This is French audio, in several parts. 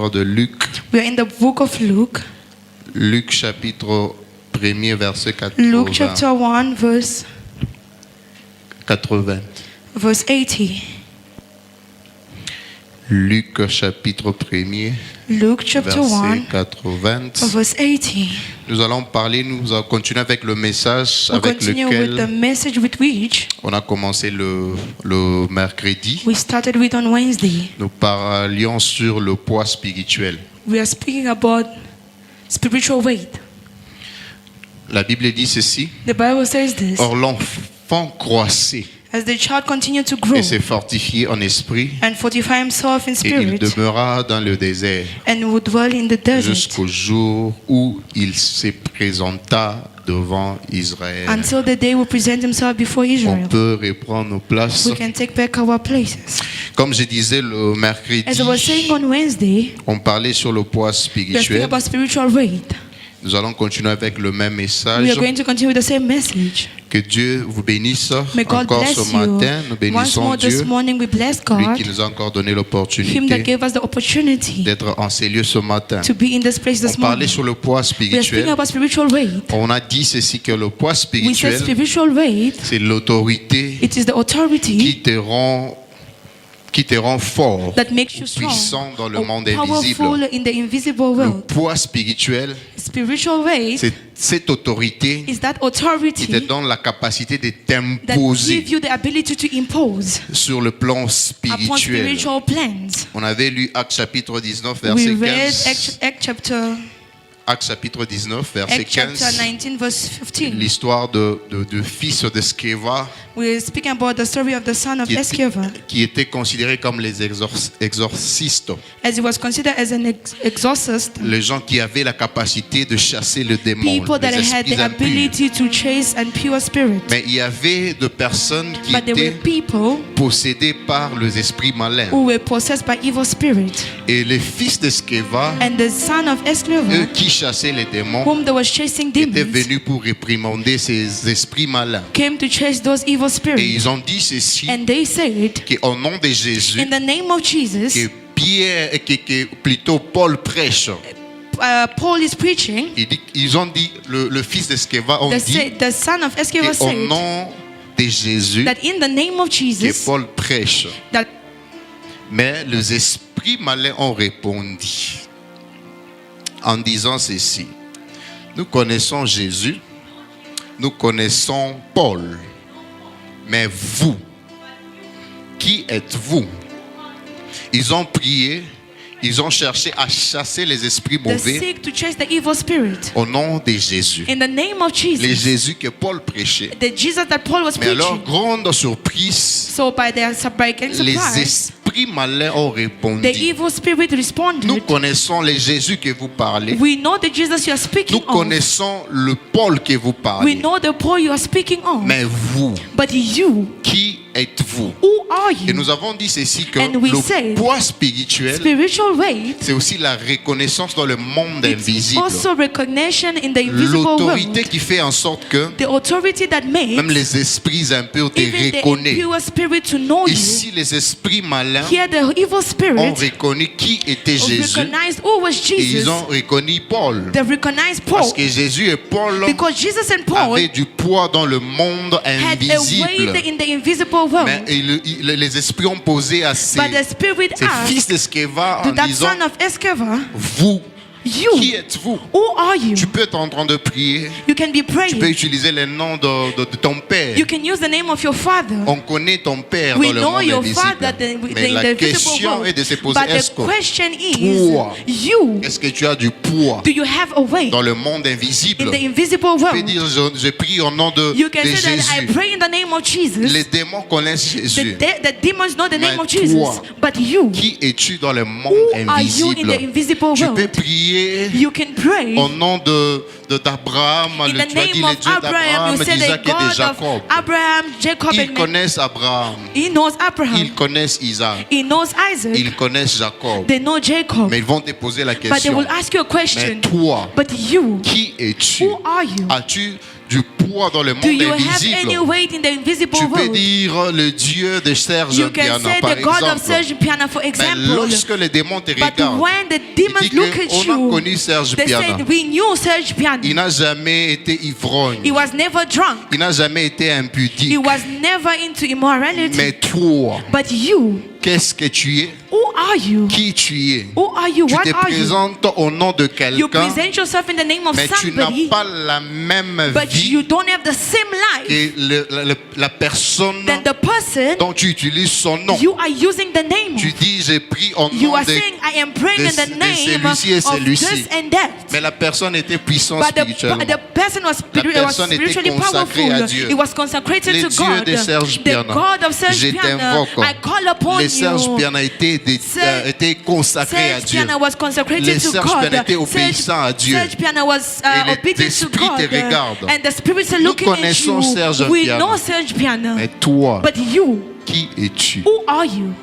livre de Luc. We are in the book of Luke. Luc chapitre 1er, verset 80. Luke chapter 1, verse 80. Luc chapitre 1er, Luke chapter 1, verset 80. verse 80. Nous allons continuer avec le message We'll avec continue with the lequel message with which on a commencé le mercredi. we started with on Wednesday. Nous parlions sur le poids spirituel. We are speaking about spiritual weight. La Bible dit ceci. The Bible says this. Or l'enfant croissait As the child continued to grow et se fortifiait en esprit, and fortify himself in et il spirit demeura dans le désert and would dwell in the desert jusqu'au jour où il se présenta devant Israël. until the day will present himself before On Israel. peut reprendre nos places. We can take back our places. Comme je disais le mercredi, As I was saying on Wednesday, on parlait sur le poids we are speaking spirituel. about spiritual weight. Nous allons continuer avec le même We message. are going to continue with the same message. Que Dieu vous bénisse May God encore bless ce you. matin. Nous Once bénissons more Dieu, this morning we bless lui God, qui nous a encore donné Him that l'opportunité gave us the opportunity d'être en ces lieux ce matin. to be in this place On this parlait morning. sur le poids We are speaking spirituel. about spiritual weight. On a dit ceci, que le poids We said spirituel, spiritual weight, c'est l'autorité it is the authority qui te rend fort, that makes you puissant strong dans le or monde powerful invisible. in the invisible Le world. poids spirituel, Spiritual weight c'est cette autorité is that qui te authority donne la capacité de that t'imposer gives you the ability to impose sur le plan upon spirituel. spiritual plans. On avait lu Actes chapitre 19, We verset read 15. Actes chapitre 19, verset Acts chapter 15. 19 verse 15. L'histoire de fils de Sceva We're speaking about the story of the son of Sceva, qui était considéré comme les exorcistes. as he was considered as an exorcist, Les gens qui avaient la capacité de chasser le démon, people that les had esprits the impurs. ability to chase impure spirit. Mais il y avait de personnes qui But there were étaient people possédées par les esprits malins. who were possessed by evil spirit. Et les fils de Sceva, And the son of eux Sceva, qui chassaient les démons, whom they was chasing étaient demons, venus pour réprimander ces esprits malins. came to chase those evil Et spirits. ils ont dit ceci, And they said, qu'au nom de Jésus, in the name of Jesus, que plutôt Paul prêche. Paul is preaching. Ils ont dit, le fils de Sceva ont dit, The son of Sceva qu'au said nom de Jésus, that in the name of que Jesus, Paul prêche. that Mais les esprits malins ont répondu en disant ceci. Nous connaissons Jésus, nous connaissons Paul, mais vous, qui êtes-vous? Ils ont prié, ils ont cherché à chasser les esprits they mauvais seek to chase the evil spirit. au nom de Jésus. In the name of Le Jesus, Jésus que Paul prêchait. the Jesus that Paul was Mais alors, preaching. grande surprise, So by their surprise, les esprits malins ont répondu. the evil spirit responded, Nous connaissons le Jésus que vous parlez. we know the Jesus you are speaking Nous of. connaissons le Paul que vous We parlez. know the Paul you are speaking of. Mais vous, But you, qui êtes-vous? who are Et you? nous avons dit ceci, que And we le said, poids spirituel, Spiritual weight c'est aussi la reconnaissance dans le monde is invisible. also recognition in the invisible L'autorité world. qui fait en sorte que The authority that makes même les esprits impurs te even the reconnaissent. impure spirit to know you. Ici, les esprits malins Here the evil ont spirit reconnu qui était Jésus recognized who was et ils Jesus. ont reconnu Paul. They recognized Parce Paul que Jésus et Paul because Jesus and Paul avaient du poids dans le monde had a invisible. weight in the invisible world. Mais les esprits ont posé à ces But the spirit fils asked de Sceva to en that disant, son of Sceva, vous, qui you, êtes-vous? who are you? Tu peux être en train de prier, You can be tu peux praying. utiliser le nom de ton père. You can use the name of your father. On connaît ton père We dans le know monde your invisible. father Mais in la the visible question world. est de se poser, But est-ce the que question is, toi, you, est-ce que tu as du poids do you have a weight dans le monde invisible? in the invisible Tu peux world? dire, je prie au nom de You can say that I Jésus. pray in the name of Jesus. Les démons connaissent Jésus. The demons know the name Mais of Jesus. toi, But you, Qui es-tu dans le monde who are you in invisible? the invisible Tu peux world? prier You can pray au nom d'Abraham, in tu the as dit name le of Dieu Abraham. d'Abraham, You say the d'Isaac et de God of Jacob. Abraham, Jacob, Ils and connaissent Abraham, he knows Abraham. ils connaissent Isaac, He knows Isaac. ils connaissent Jacob. They know Jacob. Mais ils vont te poser la But they question. will ask you a Mais question. toi, But you, qui es-tu? who are you? As-tu du poids dans le Do monde you have invisible? any weight in the invisible Tu peux world? dire le Dieu de Serge You can Piana, say par the God of exemple. Serge Piana, for Mais example. lorsque les démons te But regardent, when the ils demons disent look que at on a you, connu Serge they Piana. said, we knew Serge Piana. Il n'a jamais été ivrogne. He was never drunk. Il n'a jamais été He impudique. was never into immorality. Mais toi, But you, qu'est-ce que tu es? who are you? Qui tu es? Who are you? Tu What te are you? présentes au nom de You quelqu'un, present yourself in the name of mais tu n'as somebody, pas la même but you vie don't have the same life que la personne than the person dont tu utilises son nom. you are using the name Tu of. dis, j'ai pris au You nom are de... saying, I am praying in the de name celui-ci et of celui-ci. this and that. Mais la personne était puissante But spirituellement. the person was, personne était spiritually consacrée powerful. à Dieu. It was consecrated Le to Dieu God. de Serge The Piana, God of Serge je Piana, t'invoque. I call upon Le Serge you. Piana était consacré à Serge Dieu. Piana was consecrated Le to Serge God. Piana était obéissant à Dieu. Serge Piana was Et obedient to l'esprit God. te regarde. And the spirits are Nous looking at connaissons you. Serge We Piana. know Serge Piana. Mais toi, But you, qui es-tu? who are you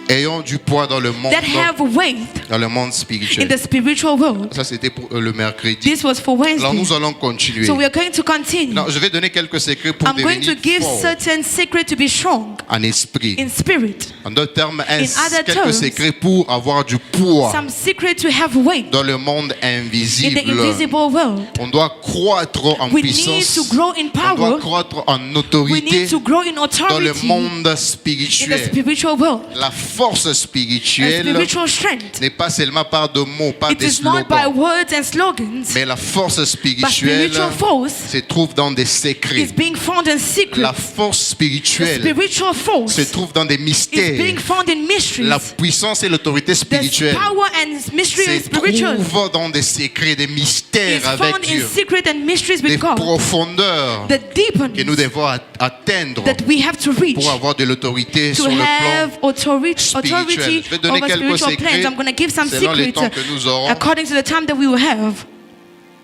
Ayons du poids dans le monde, that have weight in spirituel. the spiritual world? Ça, c'était pour le mercredi. This was for Alors, Wednesday. nous allons continuer. So we are going to continue. Non, je vais donner quelques secrets pour I'm going to devenir give fort certain secret to be strong en esprit. in spirit. En d'autres termes, other quelques terms, secrets pour avoir du poids Some secret to have weight dans le monde in the invisible. invisible world. On doit croître en We need puissance. to grow in On doit power. croître en We autorité need to grow in dans le authority monde in the spirituel. spiritual world. La force A spirituelle spiritual strength. n'est pas seulement par de mots, pas It des is not by slogans. words and slogans, Mais la force but spirituelle spiritual force se trouve dans des secrets. is being found in secret. La force The spirituelle spiritual force se trouve dans des is being mystères. found in mysteries. La puissance et l'autorité The spirituelle power and mystery se is spiritual. trouvent dans des secrets, des Is mystères avec found in Dieu, secret and mysteries des with God. profondeurs The que nous deepness devons atteindre that we have to reach pour avoir de l'autorité to sur le plan have authority spirituel. Je vais donner over quelques spiritual plans. secrets I'm going to give some selon le secrets temps que nous aurons according to the time that we will have,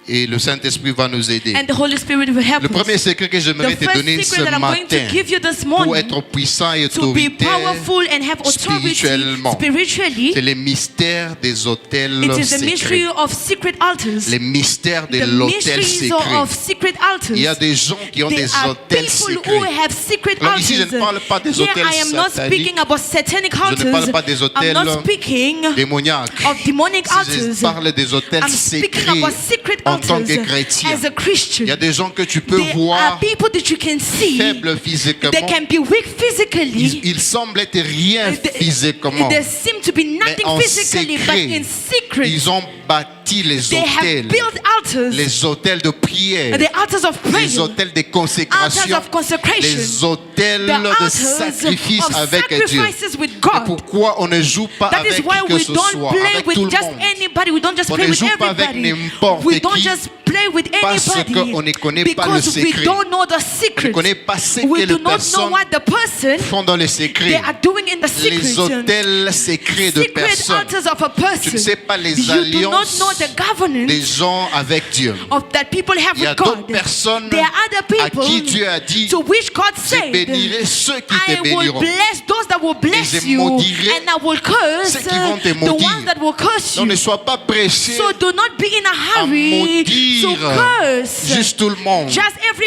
et le Saint-Esprit va nous aider. and the Holy Spirit will help Le premier us. secret que j'aimerais The te first donner ce secret that I'm going to matin give you this pour morning être puissant et to be autoritaire, powerful and have authority spirituellement, spiritually, c'est les mystères des hôtels it is the mystery secrets. of secret altars. Les mystères de The l'hôtel mysteries secret. of secret altars. Il y a des gens qui ont There des are hôtels people secrets. who have secret Alors ici, je altars. ne parle pas des Here hôtels I am not sataniques. speaking about satanic Je ne parle altars. pas des I'm hôtels not speaking démoniaques. of demonic Je altars. parle des hôtels I'm speaking secrets about secret en tant altars que chrétien. as a Christian. Il y a des gens que tu peux There are voir people that you can see. faibles physiquement. They can be weak physically. Ils semblent être rien physiquement. They seem to be nothing en physically, but secret, in secret, Ils ont bâti les they have hôtels. built altars, Les hôtels de prière. the altars of Les prayer, hôtels de altars consécration. of consecration, Les hôtels the de altars sacrifice of avec Dieu. sacrifices with Et God. pourquoi on ne joue pas That avec is why qui que we ce don't soit, play avec with tout le just monde. anybody. We don't just On play ne with joue pas avec everybody. n'importe We don't qui just play with parce anybody qu'on ne connaît pas le because we secret. don't know the On ne secret. connaît pas ce We que do les not know personnes what the person font dans les they secrets. are doing in the Les secret. hôtels secrets de Secret personnes. altars of a Tu ne person. sais pas les You do not alliances know the governance des gens avec Dieu. of that people have Il y a with d'autres God. personnes There are other à qui Dieu people a dit, to which God je said, bénirai ceux qui te I will béniront. bless those that will bless je you, maudirai and I will curse ceux qui vont te the maudire. ones that will curse Donc you. ne sois pas pressé So do not be in a à hurry to maudire curse juste tout le monde. just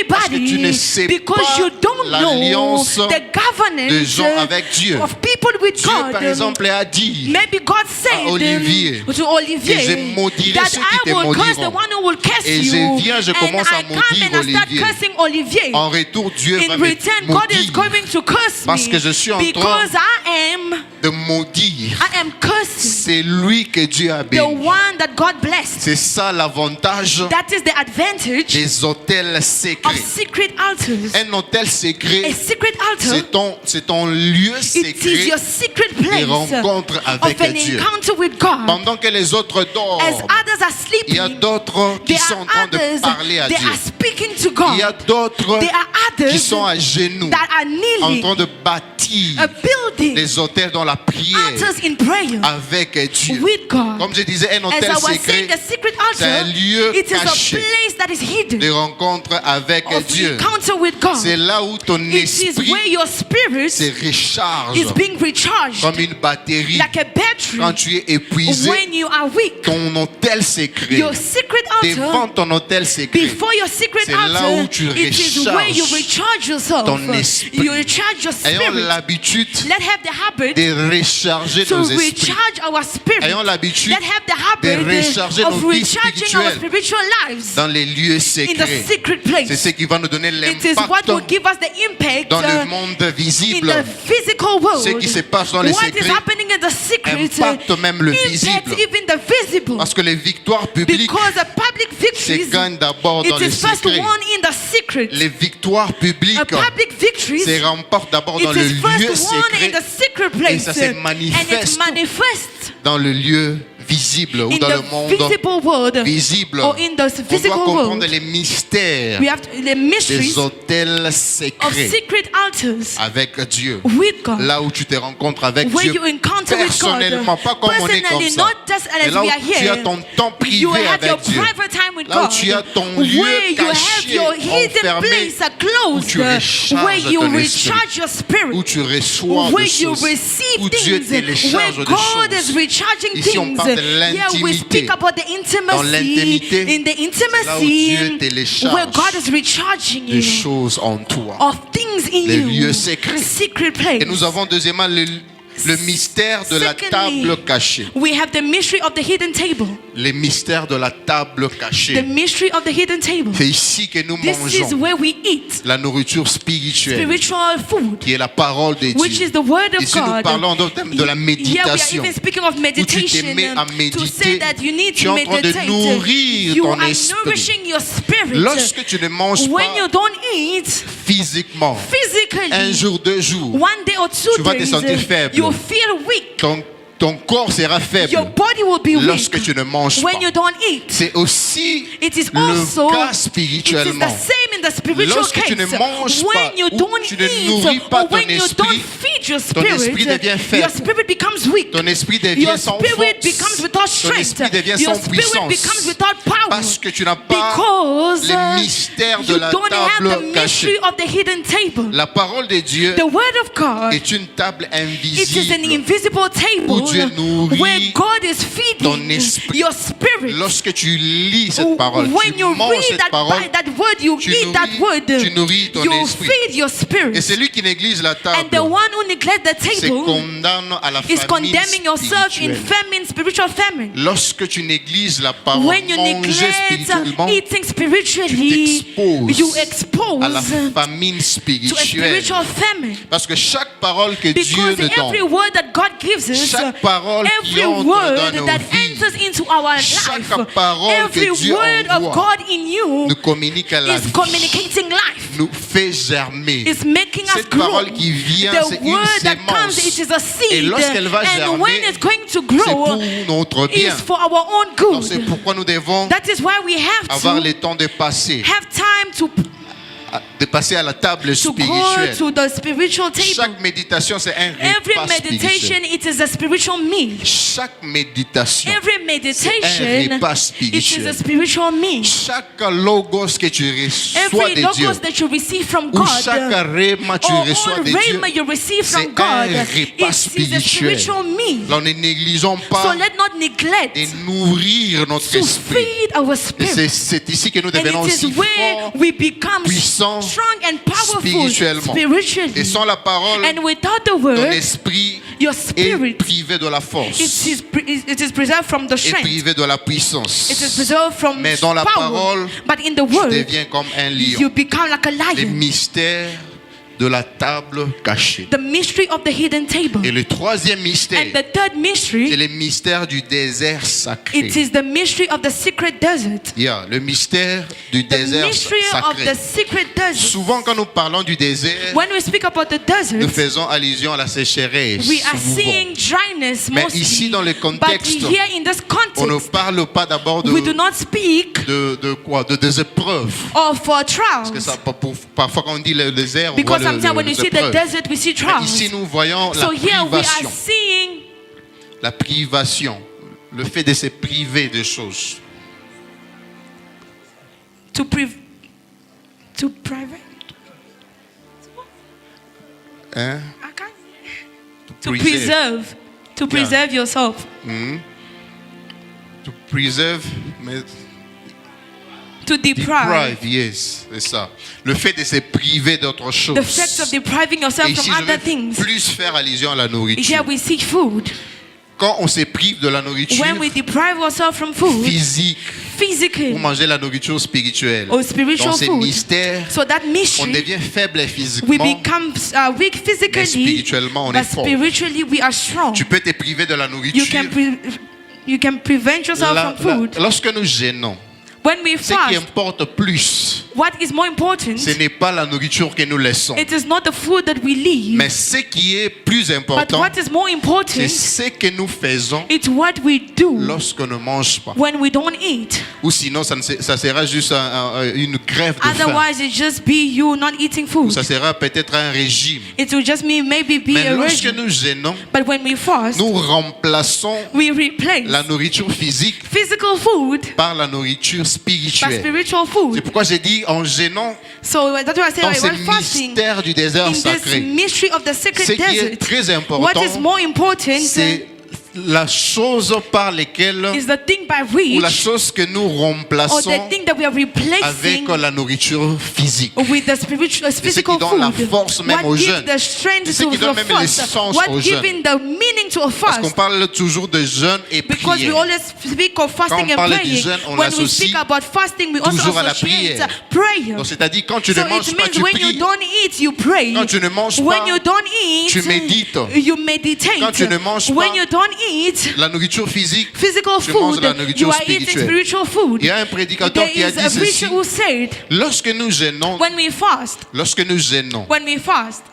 Parce que tu everybody ne sais because pas you don't know l'alliance the de governance gens avec Dieu. of people with Dieu, God. par exemple, a dit Maybe God said Olivier, to Olivier que je maudirai that ceux qui te I will curse the maudiront. one who will curse Et je you. viens, je And commence à I come maudire and I start Olivier. cursing Olivier. en retour, Dieu va In me return, God is maudire going to curse Parce me que je suis en train because I am de maudire. cursing C'est lui que Dieu a the béni. one that God blessed. C'est ça l'avantage That is the advantage des hôtels of secrets. secret altars. Un hôtel A secret, secret altar, c'est ton lieu it is secret your secret de place rencontre avec of an Dieu. encounter with God. Pendant que les autres As dorment, others are il y a sleeping, d'autres qui there sont en are train de others parler à they Dieu. are speaking to Il y a God. d'autres There are qui others sont à genoux that are en kneeling, train de bâtir building des hôtels dans la prière altars in prayer avec Dieu. with God. Comme je disais, un As hôtel I was secret, saying, the secret c'est un altar, lieu it is a caché place that is hidden. de rencontre avec Of Dieu. encounter with God. C'est là où ton It is esprit where your spirit se recharge is being recharged comme une batterie. like a battery. Quand tu es épuisé, When you are weak, ton hôtel secret, your secret devant altar, ton hôtel secret, before your secret c'est là altar, où tu it is where you recharges recharge yourself. ton esprit. You recharge your ayons spirit. l'habitude Let have the habit de recharger to nos esprits. recharge our spirit. Ayons l'habitude Let have the habit de recharger of nos vies recharging our spirituelles spiritual lives dans les lieux in the secrets. secret C'est place. ce qui va nous donner It is what will l'impact give us the impact dans le in monde visible. the physical world. Ce qui se passe dans les What is secrets happening in the secret impacte même le impacts visible. even the visible. Parce que les victoires publiques Because the public se victories, gagnent d'abord dans it les is first secrets. won in the secret. Les victoires publiques A public victories, se remportent d'abord dans it le is lieu first won in secret, the secret et place. ça se And it manifeste manifests dans le lieu visible ou in dans le the monde visible world visible. or in the On doit physical comprendre world. les mystères We have the mysteries des hôtels of secrets secret altars avec Dieu. with God. Là où tu te rencontres avec Where Dieu you encounter with God, personnellement, pas comme on est comme personally, ça. not just Mais as là we où are tu as here. ton temps You privé have your avec Dieu. private time with Là où God. tu as ton lieu Where you have caché, your hidden enfermé, place où tu closed. recharges Where you ton esprit, recharge your spirit. où tu reçois Where des you choses, receive où Dieu things. télécharge Where des God choses. is recharging Ici, on things. parle de Here we l'intimité. speak about the Dans intimacy. l'intimité, In the c'est là où Dieu intimacy, télécharge where God is recharging des you choses en toi. of things in Les you. lieux secrets. Secret place. Et nous avons deuxièmement le mystère de la Secondly, table cachée. we have the mystery of the hidden table. Les mystères de la table The cachée. mystery of the hidden table. C'est ici que nous This is mangeons where we eat la nourriture spirituelle, spiritual food, qui est la parole de which Dieu. is the word of Ici, nous God. parlons donc de la Here we are méditation, even speaking of où tu meditation. te mets à To say méditer. that you need Tu es to en train de meditate. nourrir You ton are esprit. nourishing your spirit. Lorsque tu ne manges When pas you don't eat physiquement, physically, un jour, 2 jours, one day or two tu vas te days, sentir faible. you feel weak. ton corps sera faible Your body will be lorsque weak tu ne manges when pas. you don't eat. C'est aussi It is le also cas it is spirituellement. the same in the spiritual Lorsque tu ne case. manges When pas you ou don't tu ne eat nourris pas or when ton you esprit, don't feed your ton esprit devient spirit, faible. your spirit becomes weak. Ton esprit devient Your sans spirit force. becomes without Ton strength. esprit devient Your sans spirit puissance. becomes without power. Parce que tu n'as pas Because les mystères de you la don't have table the cachée. mystery of the hidden table. La parole de Dieu The word of God, est une table it is an invisible. invisible table où Dieu nourrit where God is ton feeding esprit. your spirit. Lorsque tu lis cette parole, When tu you manges read cette parole, that word, you tu eat that word, tu nourris ton you esprit. feed your spirit. Et celui qui néglige la And table the one who neglects the se table condamne à la is famine condemning yourself in spirituelle. famine, spiritual famine. Lorsque tu négliges la parole, When you manger neglect spirituellement, eating spiritually, tu t'exposes you expose à la famine to a spirituelle. spiritual famine. Parce que chaque parole que Dieu Because nous every donne, word that God gives us, chaque parole qui every entre word dans nos that vies, enters into our chaque life, parole every que Dieu word of envoie God in you nous communique à la is vie, communicating life. nous fait germer. Is making us Cette grow. parole qui vient, The c'est une word that comes, sémence. it is a Et seed. lorsqu'elle va And when germer, it's going to C'est grow, pour notre bien. is for our own Donc c'est good. pourquoi nous devons That is why we have avoir to le temps de passer have time to à la table go spirituelle. to the spiritual table. Chaque méditation, c'est un Every repas meditation, spirituel. it is a spiritual meal. Chaque méditation, Every meditation, repas it is spirituel. a spiritual meal. chaque logos que tu reçois Every de Dieu, logos that you receive from ou God, chaque rhéma tu or reçois all de Dieu, rhema you receive c'est from God, un repas it is a spirituel. spiritual meal. Alors ne négligeons So pas let not neglect de nourrir notre to esprit. feed our Et spirit. c'est ici que nous And devenons it is aussi where forts we become puissants strong and powerful spirituellement. spiritually. Et sans la parole, And without the ton word, esprit your est spirit, privé de la force, it is preserved from the est strength. privé de la It is puissance. preserved from Mais dans la power. parole, But in the Tu word, deviens comme un you lion. become like a Les lion. mystères de la table cachée. The mystery of the hidden table. Et le troisième mystère, And the third c'est mystery, le mystère du désert sacré. it is the mystery of the secret desert. Yeah, le mystère du The désert mystery of sacré. the secret desert. Souvent, quand nous parlons du désert, When we speak about the nous desert, faisons allusion à la sécheresse. we are souvent. seeing dryness Mais mostly. ici, dans le But contexte, here in this on ne context, parle pas d'abord we do not speak de quoi? De des épreuves. of Parce que trials. ça, parfois, quand on dit le désert, on voit Because sometimes when you les see the épreuves. desert, we see Mais trials. ici, nous voyons la So here we are privation. seeing La privation. Le fait de se priver de choses. to prevent. Hein? I can't. To preserve. To preserve yourself. To preserve, mais To deprive. yes, c'est ça. Le fait de se priver d'autre chose. The fact of depriving yourself Et ici, from je other vais things. plus faire allusion à la Here nourriture. we seek food. Quand on se prive de la nourriture When we deprive ourselves from food, physique physically pour manger la nourriture spirituelle, or spiritual dans ces food, mystères, so that on mystery, devient faible we physiquement, become weak mais physically, spirituellement on est but fort. spiritually we are strong. Tu peux te priver de la nourriture. You can prevent yourself from food. Lorsque nous gênons, When we ce qui fast, importe plus, what is more important? ce n'est pas la nourriture que nous laissons, It is not the food that we leave, mais ce qui est plus but important, what is more c'est important, ce que nous faisons it's what we do lorsqu'on ne mange pas. when we don't eat. Ou sinon, ça sera juste une grève de faim. Otherwise, it just be you not eating food. Ça sera peut-être un régime. It will just mean maybe be Mais a lorsque regime. nous gênons, But when we fast, nous remplaçons we replace la nourriture physique physical food par la nourriture by spirituelle. spiritual C'est food. pourquoi j'ai dit en gênant So that's why I say dans like, ce when fasting, mystère du désert in this sacré. mystery of the Ce sacred qui est desert, très what important, is more important c'est la chose par laquelle, is the thing by ou la which, chose que nous or remplaçons the thing that we are avec replacing la nourriture physique. with the spiritual, physical qui donne la food. force même What aux gives jeûnes. the strength C'est ce to qui donne the même fast? l'essence What aux jeûnes. giving the meaning to a Parce qu'on fast? parle toujours de jeûne et Because we prière. always speak of Quand fasting on and parle du praying. jeûne, on When we l'associe speak about fasting, we also toujours à la associate prière. prayer. Donc c'est-à-dire quand tu So ne manges it pas, means tu when you pries. don't eat, you pray. Quand tu ne manges When pas, you don't eat, tu médites. you meditate. Quand tu ne manges When pas, you don't eat La nourriture physique, physical tu manges food, la nourriture you are eating spirituelle. spiritual food. Il y a un prédicateur There qui a is dit a ceci: preacher who said, lorsque nous gênons, when we fast,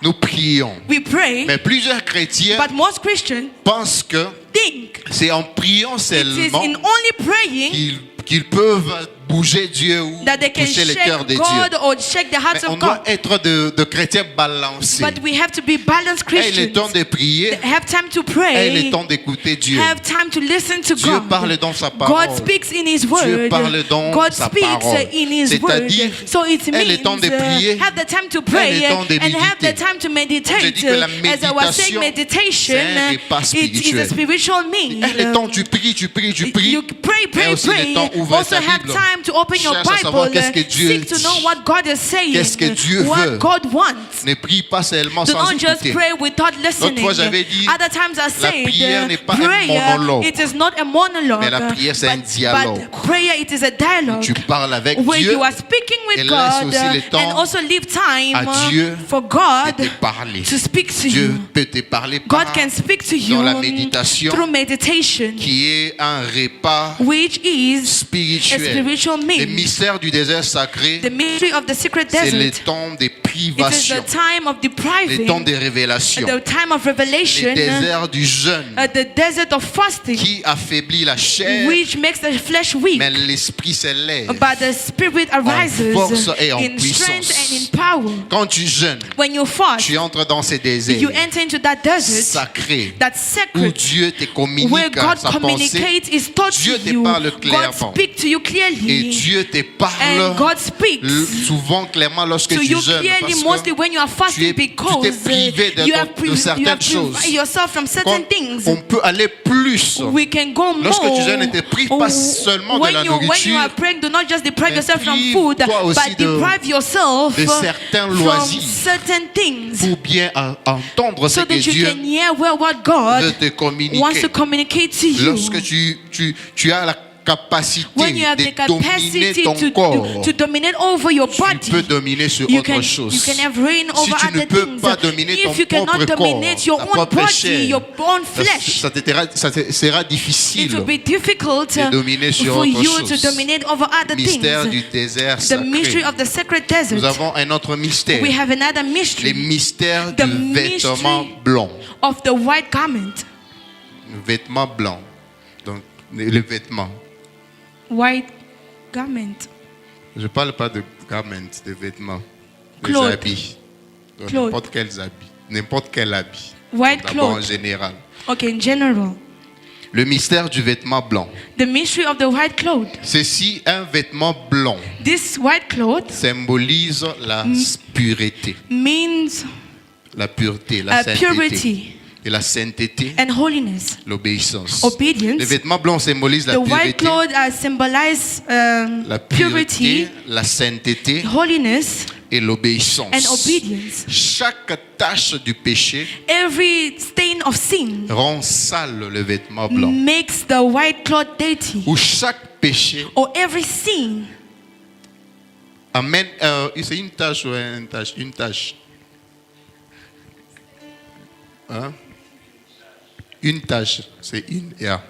nous prions. we pray. Mais plusieurs chrétiens But most Christians pensent que think c'est en priant it is seulement in only praying qu'ils peuvent bouger Dieu ou that they can toucher le shake cœur de Dieu. God or shake the hearts Mais on of doit God. être de chrétiens balancés. But we have to be balanced Et le temps Christians. de prier, Have time to et pray. le temps d'écouter Dieu. Have time to listen to Dieu God. parle dans sa God parole. speaks in His Dieu word. parle dans God sa speaks parole. in His word. C'est-à-dire, So it et le means temps de prier, have the time to et pray le temps de and have the méditer. time to J'ai meditate. dit que la As I was saying, méditation, meditation, c'est un repas it is a spirituel. spiritual meal. Et le temps tu pries, tu pries. You pray, Et pray, aussi le temps pray. ouvre Also ta have Bible. time to open your Cherche à savoir Bible. qu'est-ce que Dieu Seek to dit. know what God is saying. Qu'est-ce que Dieu What veut. God wants. Ne prie pas seulement Do sans not just écouter. pray without listening. L'autre fois, j'avais dit, Other times I la said, prière n'est pas un prayer, monologue. it is not a monologue. Mais la prière, c'est un dialogue. But prayer, it is a dialogue. Tu parles avec Where Dieu you are speaking et with laisse God aussi le temps and also leave time à Dieu for de God te parler. to speak to Dieu you. peut te parler God par can speak to you dans la méditation through meditation, qui est un repas which is a spirituel. spiritual Le meal. mystère du désert sacré, The mystery of the secret c'est le desert. temps de It is privation, the time of le depriving, temps de révélation, the time of le revelation, désert du jeûne the desert of fasting, qui affaiblit la chair, which makes the flesh weak. mais l'esprit s'élève. But the spirit arises force et en in strength puissance. and in power. Quand tu jeûnes, When you fast, tu entres dans ces déserts you enter into that desert sacrés that's où sacred, Dieu te where communique God sa pensée communicates His thoughts Dieu to te you. parle God clairement. speaks to you et clearly, Dieu te and parle God speaks souvent clairement lorsque to tu you jeûnes clearly parce mostly que when you are fasting, tu because t'es privé de you have de certaines choses. private yourself from certain Quand things. on peut aller plus. We can go more. Lorsque tu jeûnes, ne te prive pas seulement de when la you nourriture, are praying, do not just deprive mais yourself from prive food, toi aussi but deprive yourself de certains from loisirs certain things, pour bien entendre ce so que that you Dieu can hear well what veut God te wants communiquer. to communicate to you. Lorsque tu as la capacité When you have the de dominer capacity ton corps, to dominate over your tu body, peux dominer sur you autre can chose. have reign Si over tu ne other peux things. pas dominer ton If you cannot propre dominate corps, your ta own propre body, chair, your own flesh, ça te sera it difficile. will be difficult de dominer sur for autre you chose. to dominate over other Mystère things. du désert The mystery sacré. of the sacred desert. Nous avons un autre mystère. We have another Les mystery mystères The du vêtement mystery blanc. of the white garment. Le vêtement blanc. Donc, le vêtement. White garment. Je ne parle pas de garment, de vêtements. Des Clothes. habits. Donc, Clothes. N'importe quel habit. White D'abord en clothes. général. Okay, in general. Le mystère du vêtement blanc. The mystery of the white cloth. Ceci, un vêtement blanc, This white cloth symbolise la pureté. means La pureté, la sainteté. purity Et la sainteté, and holiness. l'obéissance. Obedience. Le vêtement blanc symbolise la The white pureté, cloth symbolize la purity, pureté, la sainteté holiness, et and l'obéissance. obedience. Chaque tache du péché Every stain of sin rend sale le vêtement blanc. makes the white cloth dirty. Ou chaque péché Or every sin amène... c'est une tache ou une tache? Une tache. Hein? Une tache, c'est une. Yeah.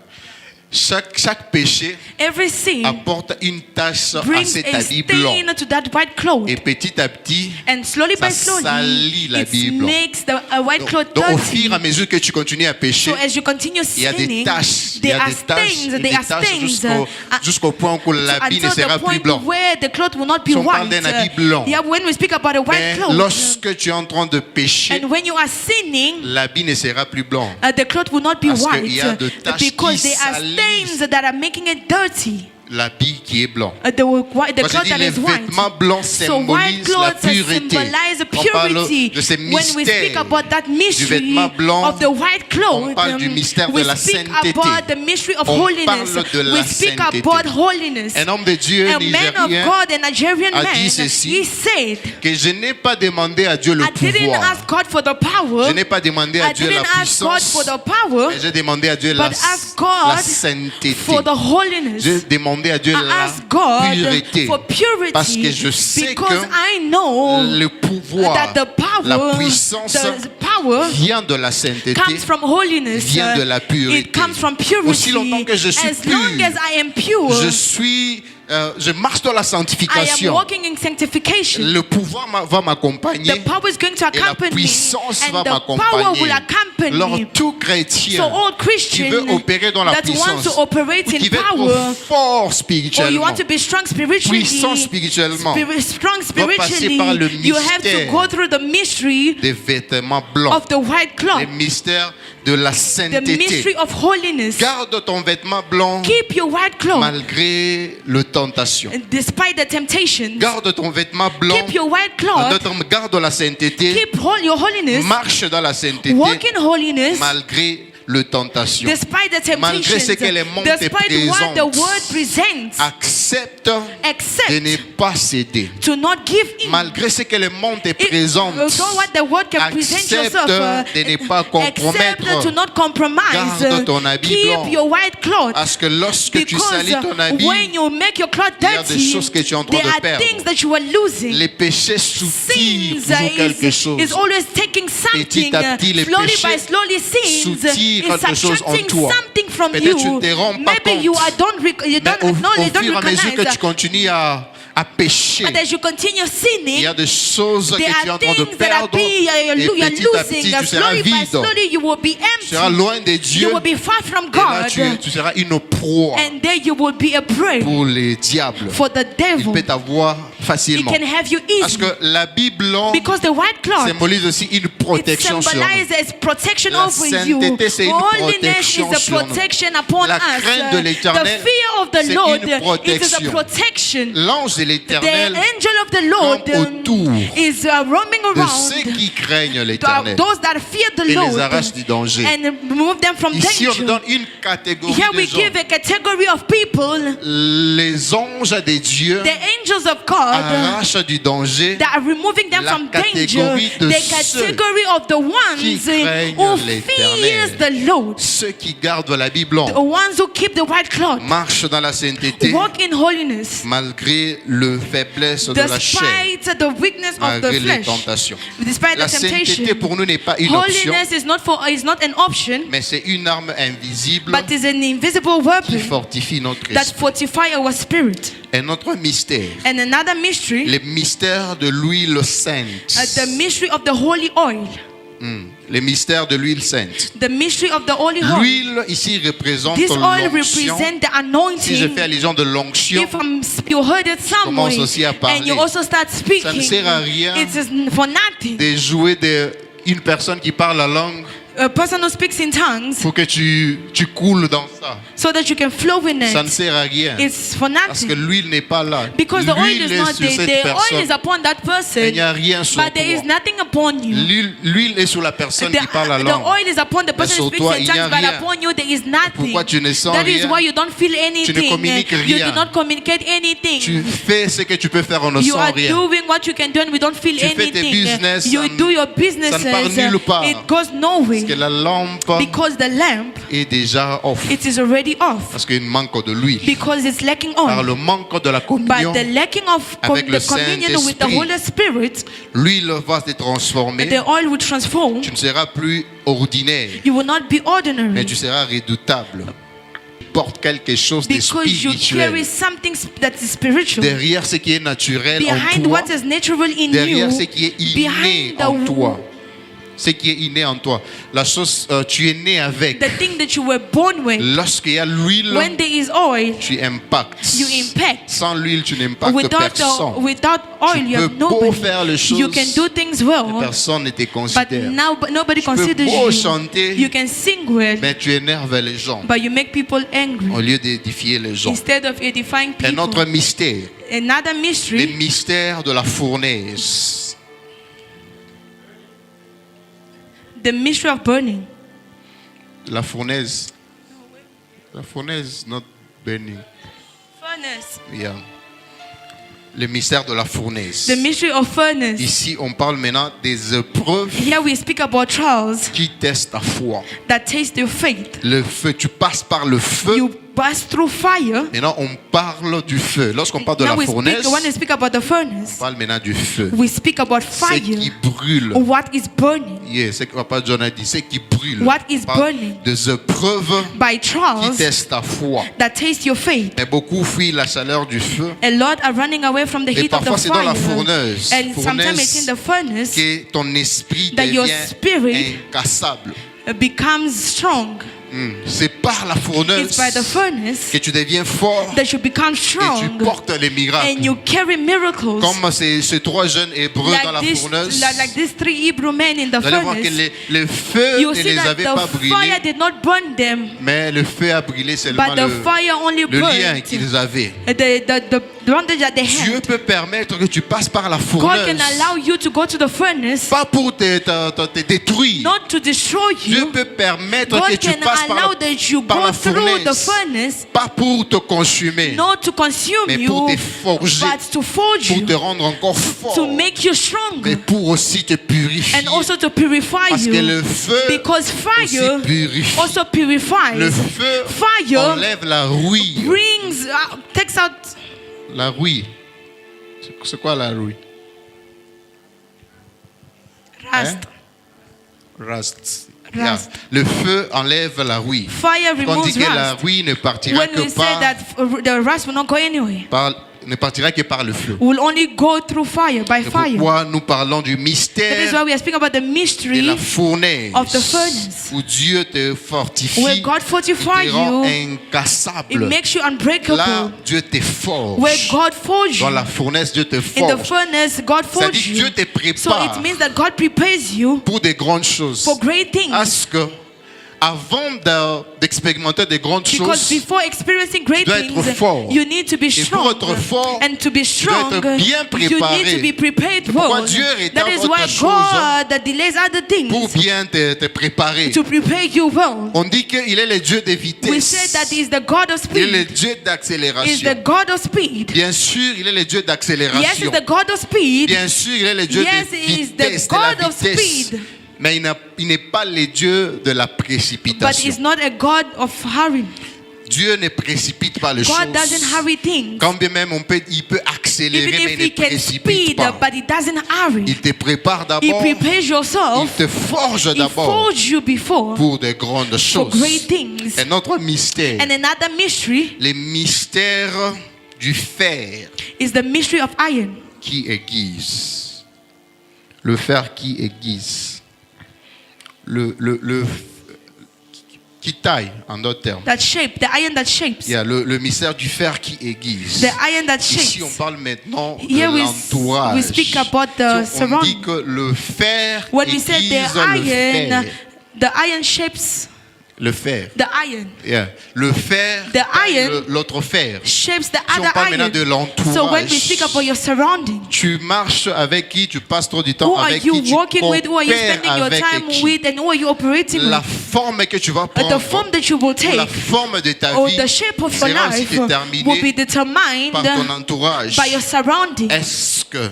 Chaque péché every sin apporte une tache à brings cet a habit blanc. stain to that white cloth. Et petit à petit, And slowly ça by slowly, salit l'habit it blanc. makes the white cloth donc au dirty. fur et à mesure que tu continues à pécher, So as you continue il y a des sinning, taches, il y there a are des taches, stains, et des there are taches stains jusqu'au point où l'habit ne until sera the plus point blanc. where the cloth will not be Si on parle white. d'un habit blanc. Yeah, when we speak about a white Mais cloth, lorsque tu es en train de pécher, and when you are sinning, l'habit ne sera plus blanc. the cloth will not be Parce white qu'il y a de taches because qui there are salissent stains that are making it dirty. L'habit qui est blanc. The Parce cloth que that les is white. vêtements blancs So white symbolisent la clothes pureté. symbolize On parle purity. de ce When we speak mystère about that du mystery vêtement blanc, of the white cloth, on parle du mystère de we la speak sainteté. about the mystery of On holiness. parle de la We speak sainteté. about holiness. Un homme de Dieu A man of nigérien God, a Nigerian a man, dit ceci, he said, que je n'ai pas demandé à Dieu le I didn't pouvoir. ask God for the power. Je n'ai pas demandé à I Dieu la didn't ask God puissance. for the power, Mais j'ai demandé à Dieu la but ask God sainteté. for the holiness. J'ai demandé à Dieu I la ask God pureté. for purity Parce que je sais because que I know le pouvoir, that the power, la puissance the power vient de la sainteté, comes from holiness. vient de la pureté. It comes from purity. Aussi longtemps que je suis as long pur, as I am pure, je marche dans la I am sanctification. walking in sanctification. Le pouvoir va m'accompagner The power is going to et la accompany me, puissance and va the power will m'accompagner. accompany Alors me. tout So chrétien all qui Christian veut opérer dans la that wants puissance, to operate ou qui in veut être power, fort or you spirituellement, want to be strong spiritually, puissant spirituellement, strong passer par le spiritually, you have to mystère go through the mystery des vêtements blancs, of the white cloth, le mystère de la the sainteté. mystery of holiness. Garde ton vêtement blanc Keep your white cloth malgré le tentation. despite the temptations. Garde ton vêtement blanc, Keep your white cloth. garde la sainteté, Keep your holiness. marche dans la sainteté Walk in holiness malgré le tentation. despite the Malgré ce temptations. que les mondes te Despite what the présentent. word presents. Accepte de Accept ne pas céder. to not give in. Malgré ce que le monde te présente, So what the word can present accepte yourself. de ne pas compromettre. Accept to not compromise. Garde ton habit Keep blanc. your white cloth. Parce que lorsque tu Because salis ton habit, when you make your cloth il y a des dirty, choses que tu es en train there de are perdre. things that you are losing. les péchés soutirent Sins toujours quelque chose. is always taking something. Petit à petit, les slowly péchés by slowly, sins soutirent is quelque chose en subtracting toi. something from Peut-être you. tu te rends pas Maybe you compte. are don't you Mais don't au acknowledge, don't fur et à mesure que recognize. tu continues à pécher, But as you continue il sinning, y a des choses que there tu es en are train de things that are perdre et you're petit à petit losing. tu seras Slowly by vide. slowly, you will be Tu seras empty. loin de You Dieu will be far from et là God. tu seras une proie And there you will be a prey pour les diables. for the Il devil. peut t'avoir He facilement. can have you Parce easily. que l'habit blanc Because the white cloth, symbolise aussi une it protection sur nous. symbolizes protection La over you. sainteté, c'est une Holiness is protection a sur nous. protection upon La us. crainte de The l'Éternel, fear of the c'est Lord, une it is a protection. protection. L'ange de The l'Éternel angel of the Lord campe autour is roaming de around ceux qui craignent l'Éternel those that fear the et Lord les arrache du danger. and remove them from Ici, on danger. donne une catégorie Here de we gens. give a category of people, Les anges de Dieu the angels of God, arrachent du danger that are removing them la from danger, catégorie de the ceux category of the ones qui craignent who l'Éternel. fears the Lord, ceux qui gardent l'habit blanc, the ones who keep the white cloth, marchent dans la sainteté walk in holiness, malgré le faiblesse de la chair, despite the weakness of the malgré les flesh, tentations. despite La the sainteté temptation. pour nous n'est pas une option, Holiness is not an option, mais c'est une arme invisible but is an invisible qui weapon fortifie notre that esprit. fortify our spirit. Et notre mystère, And another mystery, le mystère de l'huile sainte. the mystery of the holy oil. Le mystère de l'huile sainte. The mystery of the holy oil. L'huile ici représente This oil l'onction. represents the Si je fais anointing. allusion de l'onction, If you heard it somewhere commence aussi à parler. and you also start Ça speaking, ne sert à rien it is for nothing de jouer une personne qui parle la langue a person who speaks in tongues faut que tu coules dans ça. so that you can flow in Ça ne it. sert à rien. It's for Parce que nothing. l'huile n'est pas là. Because the oil L'huile is est not sur there. cette The oil personne. is upon that Il person, n'y a rien sur but there is toi. nothing upon you. L'huile est sur la personne qui parle la The langue. oil is upon the person sur who speaks toi, in il n'y a tongues, but rien. upon you there is nothing. Pourquoi tu ne sens That is rien? why you don't feel anything. communiques You rien. do not communicate anything. Tu fais ce que tu peux faire, on ne You sent are rien. doing what you can do and we don't feel Tu fais tes anything. business, You ça do your ne businesses. part nulle part. It goes nowhere. Parce que la lampe Because the lamp, est déjà off. it is already off. Parce qu'il manque de l'huile. Because it's lacking Par oil. le manque de la But communion, the lacking of avec le the communion with the Saint-Esprit, Holy Spirit, l'huile va se transformer. the oil will transform. Tu ne seras plus ordinaire, You will not be mais ordinary. tu seras redoutable. Tu portes quelque chose de Because you carry spirituel. something that is spiritual. Derrière ce qui est naturel en Behind toi, what is natural in derrière you, ce qui est inné behind en the toi. Ce qui est inné en toi. La chose, tu es né avec. the thing that you were born with. Lorsqu'il y a l'huile, When there is oil, tu impactes. you impact. Sans l'huile, tu n'impactes Without personne. oil, Tu you have peux beau nobody. faire les You choses, can do things mais well, personne ne te but considère. now nobody Tu peux considers beau you. chanter, You can sing well, mais tu énerves les gens but you make people au angry lieu d'édifier les gens. instead of edifying Un people. autre mystère, Another le mystery, mystère de la fournaise. the mystery of burning. La fournaise, not burning. Furnace. Yeah. Le mystère de la fournaise. The mystery of furnace. Ici, on parle maintenant des épreuves Here we speak about trials qui testent ta foi. that taste your faith. Le feu, tu passes par le feu. You pass through fire. Maintenant, on parle du feu. Lorsqu'on parle de Now la we fournaise, speak, when we speak about the on furnace, parle maintenant du feu. we speak about C'est qui fire. brûle. What is burning? Yeah, c'est que Papa John a dit, c'est qui brûle. What is On parle burning? des épreuves By qui trials testent ta foi. that taste your faith. Mais beaucoup fuient la chaleur du feu. A lot are running away from the Et heat of the parfois, c'est dans la fire. fournaise. And sometimes it's in the furnace Que ton esprit that your devient spirit incassable. becomes strong. C'est par la fournaise It's by the furnace que tu deviens fort that you become et tu strong portes les miracles. and you carry miracles. Comme ces trois jeunes hébreux dans la fournaise, Like these three Hebrew men in the vous allez voir que furnace. le feu You ne see les that avait pas the fire brûlés, did not burn them, mais le feu a brûlé seulement but the fire only le lien burned qu'ils avaient. the bondage that they Dieu had. peut permettre que tu passes par la God fournaise, can allow you to go to the furnace, pas pour te détruire. not to destroy Dieu you. peut permettre God que tu can passes allow par that you par go la through the fournaise, furnace, pas pour te consumer, not to consume mais pour you, te forger, but to forge pour te you, rendre encore to fort, make you strong, mais pour aussi te purifier. and also to purify Parce que you. le feu Because aussi fire purifie. also purifies. Le feu Fire enlève la rouille. brings, takes out La rouille. C'est quoi la rouille? rust. Rust. Rust. Yeah. Le feu enlève la rouille. Fire Quand on dit removes que la rust. rouille ne partira When que we say that the rust will not go anywhere, ne partira que par le feu. will only go through fire, by C'est fire. pourquoi nous parlons du That is mystère why we are speaking about the de mystery la fournaise, of the furnace, où Dieu te fortifie, where God il fortifies te rend you, it incassable. makes you Là, unbreakable. Dieu te forge. Where God forges Dans you, la fournaise, Dieu te in the forge. furnace, God Ça dit forges que you. Dieu te So prépare it means that God prepares you pour des grandes choses. for great things. Parce que avant d'expérimenter des grandes Because choses, before experiencing great tu dois être things, fort. you need to be Et pour strong. être fort, And to be dois strong, être bien you need préparé. to be prepared pourquoi well. Dieu That retarde is why autre chose God delays other pour things bien te préparer. to prepare you well. On dit qu'il est le Dieu de We say vitesse. that He is the God of Il est le speed. Dieu He is the d'accélération. God of speed. Bien sûr, il est le Dieu Yes, d'accélération. He's the God of speed. Bien sûr, il est le Dieu Yes, de he is the vitesse, de la God of vitesse. speed. Mais il n'est pas le Dieu de la But précipitation. He's not a God of hurry. Dieu ne précipite pas les God doesn't choses. hurry things. Quand bien même il peut accélérer, Even mais if il ne He can précipite speed, pas. but He doesn't hurry. Il te prépare He d'abord, prepares il yourself. te forge He d'abord forged you before pour de grandes for choses. great things. Un autre mystère, And another mystery le mystère du fer is the mystery of iron qui aiguise. Le fer qui aiguise. Qui taille, en d'autres termes. that shape, the iron that shapes, Il y a le mystère du fer qui aiguise. the iron that Ici, on shapes. parle maintenant Here de we l'entourage. speak about the On dit surrounding. que le fer When we say aiguise the le iron fer. The iron shapes le fer. the iron. Yeah. Le fer, The iron l'autre fer. Shapes the Si on other parle maintenant iron. de l'entourage, So when we speak about your surrounding, tu marches avec qui, tu passes trop du temps who are avec you qui, tu walking with, who are you coopères spending your avec time qui. with, and who are you operating La with? forme que tu vas The prendre, form that you will ou la take, forme de ta or vie the shape of your sera aussi life, will be déterminée determined par ton entourage. by your surrounding. Est-ce que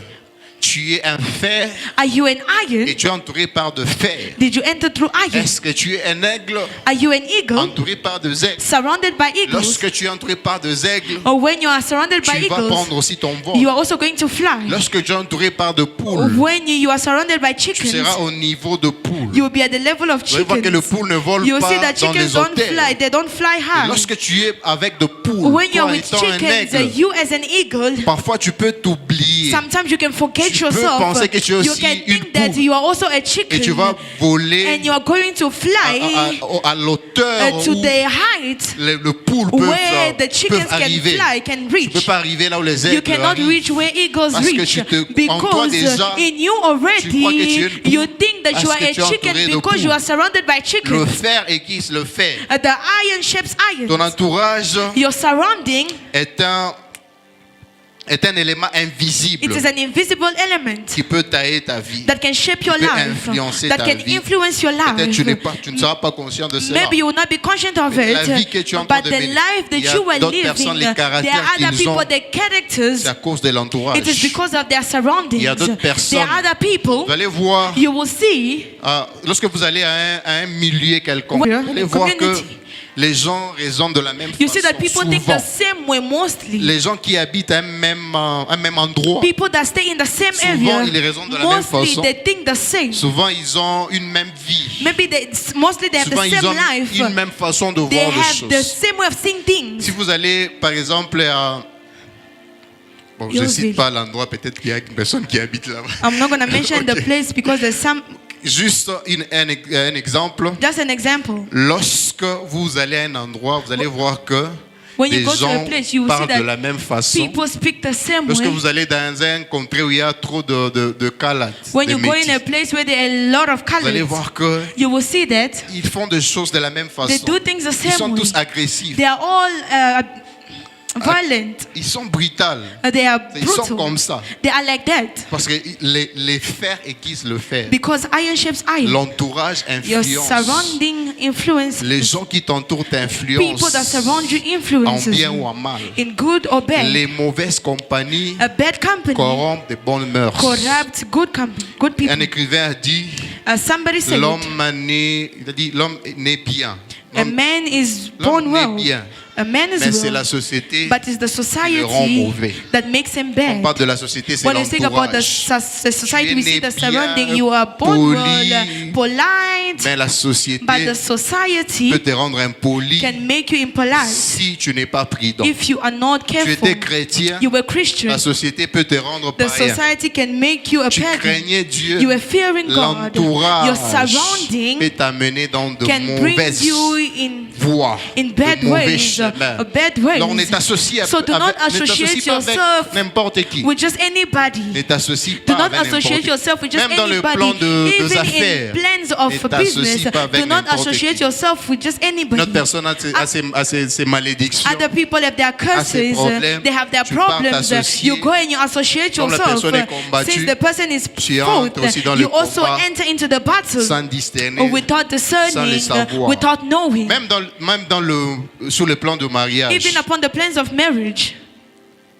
tu es un fer Are you an iron? et tu es entouré par de fer? Did you enter through iron? Est-ce que tu es un aigle Are you an eagle entouré par des aigles? surrounded by eagles? Lorsque tu es entouré par des aigles, Or when you are surrounded by tu vas eagles, prendre aussi ton vol. you are also going to fly. Lorsque tu es entouré par de poules, When you are surrounded by tu chickens, seras au niveau de poules. you will be at the level of Vous allez voir que le chickens. poule ne vole You will see pas that dans chickens les don't fly, hôtels. they don't fly Et high. lorsque tu es avec de poules, When you are toi with étant un chickens, aigle, you as an eagle, parfois tu peux t'oublier sometimes you can forget Tu peux yourself. penser que tu es You aussi can une think that poule. you are also a et chicken, tu vas voler and you are going to fly à l'auteur to où the height le poule where the peuvent chickens can arriver. fly, can Tu ne peux reach. pas arriver là où les You aigles cannot arrivent. reach where eagles Parce que reach, en toi because déjà, in you tu crois que already tu es une poule, you think that you parce are que tu es a chicken entouré de because you poules. are surrounded by Le chickens. fer aiguise le fer. The iron shapes Ton iron. entourage Your surrounding, est un élément invisible it is an invisible element qui peut tailler ta vie. that can shape your peut life, influencer that ta can vie. influence your Peut-être life. tu ne seras pas conscient de cela. Maybe you will not be conscious of La vie que it, tu es en train but de the mener, life il y that a you are d'autres personnes, living, les there caractères are other qu'ils ont, people, their characters. c'est à cause de l'entourage. It is because of their surroundings. Il y a d'autres personnes. There are other people. Vous allez voir, You will see lorsque vous allez à un milieu quelconque, Yeah. vous allez voir que Community. les gens raisonnent de la même you see that façon. people think Souvent, the same way mostly. les gens qui habitent un même endroit, People that stay in the same Souvent, area, ils raisonnent de la même mostly façon. they think the same. souvent ils ont une même vie. Maybe mostly they have Souvent, the ils same ont life. une même façon de They voir les have the choses. same way of seeing things. Si vous allez, par exemple, je ne Yours cite will. pas l'endroit, peut-être qu'il y a une personne qui habite là-bas. I'm not going to mention the Ok. place because there's some. Juste un exemple. Just an example. Lorsque vous allez à un endroit, vous allez voir que When you les go to a gens place, you will see parlent de that la même façon. people speak the same Lorsque way. vous allez dans un contrée où il y a trop de calates, When de you go in métis, a place where there are a lot of vous allez colors, voir que you will see that ils font des choses de la même façon. they do things the Ils same sont way. tous agressifs. They are all violent. Ils sont brutals. They are Ils sont brutal. comme ça. They are like that Parce que les fers aiguisent le fer. because iron shapes iron. L'entourage Your influence. surrounding influence. Les gens qui t'entourent People t'influencent that surround you en influences bien ou you en mal. in good or bad. Les mauvaises compagnies A bad company corrompent de bonnes mœurs. corrupts good company, good Un people. écrivain a dit Somebody said l'homme naît bien. a man is L'homme born naît well. bien. A man is Mais c'est well, la société but it's the qui le rend society mauvais. that makes him On bad. parle de la société, c'est When we think about the, l'entourage. the society, we see né the surrounding. bien, You are born poli, well, polite, Mais la société but the society peut te rendre impoli can make you impolite si tu n'es pas prudent. if you are not Tu careful. étais chrétien, You were Christian. la société peut te rendre The païen. society can make you a Tu pagan. craignais Dieu. You were fearing God. Your L'entourage surrounding peut t'amener dans de can bring mauvaises you voies, in bad de mauvais ways, chemins. bad ways. Donc, ne t'associe So do not ne t'associe associate pas avec yourself n'importe qui. with just Ne anybody. t'associe Do pas not avec n'importe associate qui. yourself with just Même dans le anybody. plan des Even affaires, in plans of ne t'associe business, pas avec do not n'importe associate qui. yourself with just anybody. Notre personne a ses malédictions. Other people have their curses, problèmes. they have their Tu pars problems. t'associer. You go and you associate Comme la yourself. personne est combattue, Since the person is tu entres aussi dans fault, le you also combat enter into the battle sans discerner, without sans le discerning, savoir. without knowing. Même sur le plan de mariage. Even upon the plans of marriage,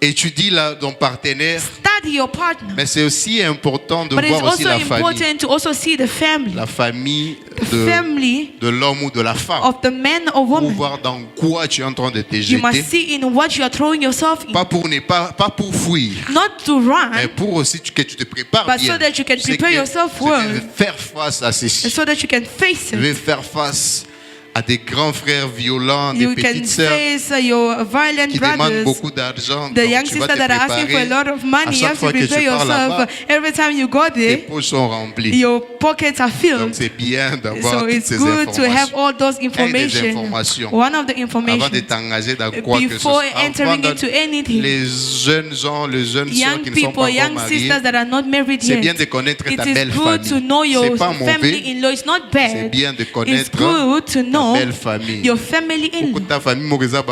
Étudie ton partenaire, study your partner. mais c'est aussi important de But it's voir aussi also la famille. important to also see the family. La famille The family de l'homme ou de la femme. of the man or Pour woman. voir dans quoi tu es en train de te You must jeter. see in what you are throwing yourself in. Pas pour fuir, Not to mais run, pour aussi que tu te prépares but bien. so that you can C'est prepare que yourself je vais well. faire face à ceci. so that you can face Je it. vais faire face à des grands frères violents, des You can petites sœurs face your violent qui demandent brothers. beaucoup d'argent. The Donc, young tu vas sisters te that are asking for a préparer. lot of À money, you chaque have to fois que prepare tu pars là-bas, yourself. Every time you go tes there, poches sont remplies. your pockets are Donc filled. c'est bien d'avoir So toutes it's ces good to have informations. all those Des information. informations. One of the Avant de information. t'engager dans quoi que ce Before soit. entering Avant into anything. les jeunes gens, les jeunes sœurs Young qui ne sont pas people, encore young mariées, sisters that are not married c'est bien yet. de connaître It ta is belle good to famille. know your C'est pas mauvais. family-in-law. It's not C'est bad. bien de It's connaître good to ta know belle famille. your family-in-law. Beaucoup de ta famille, Moriza,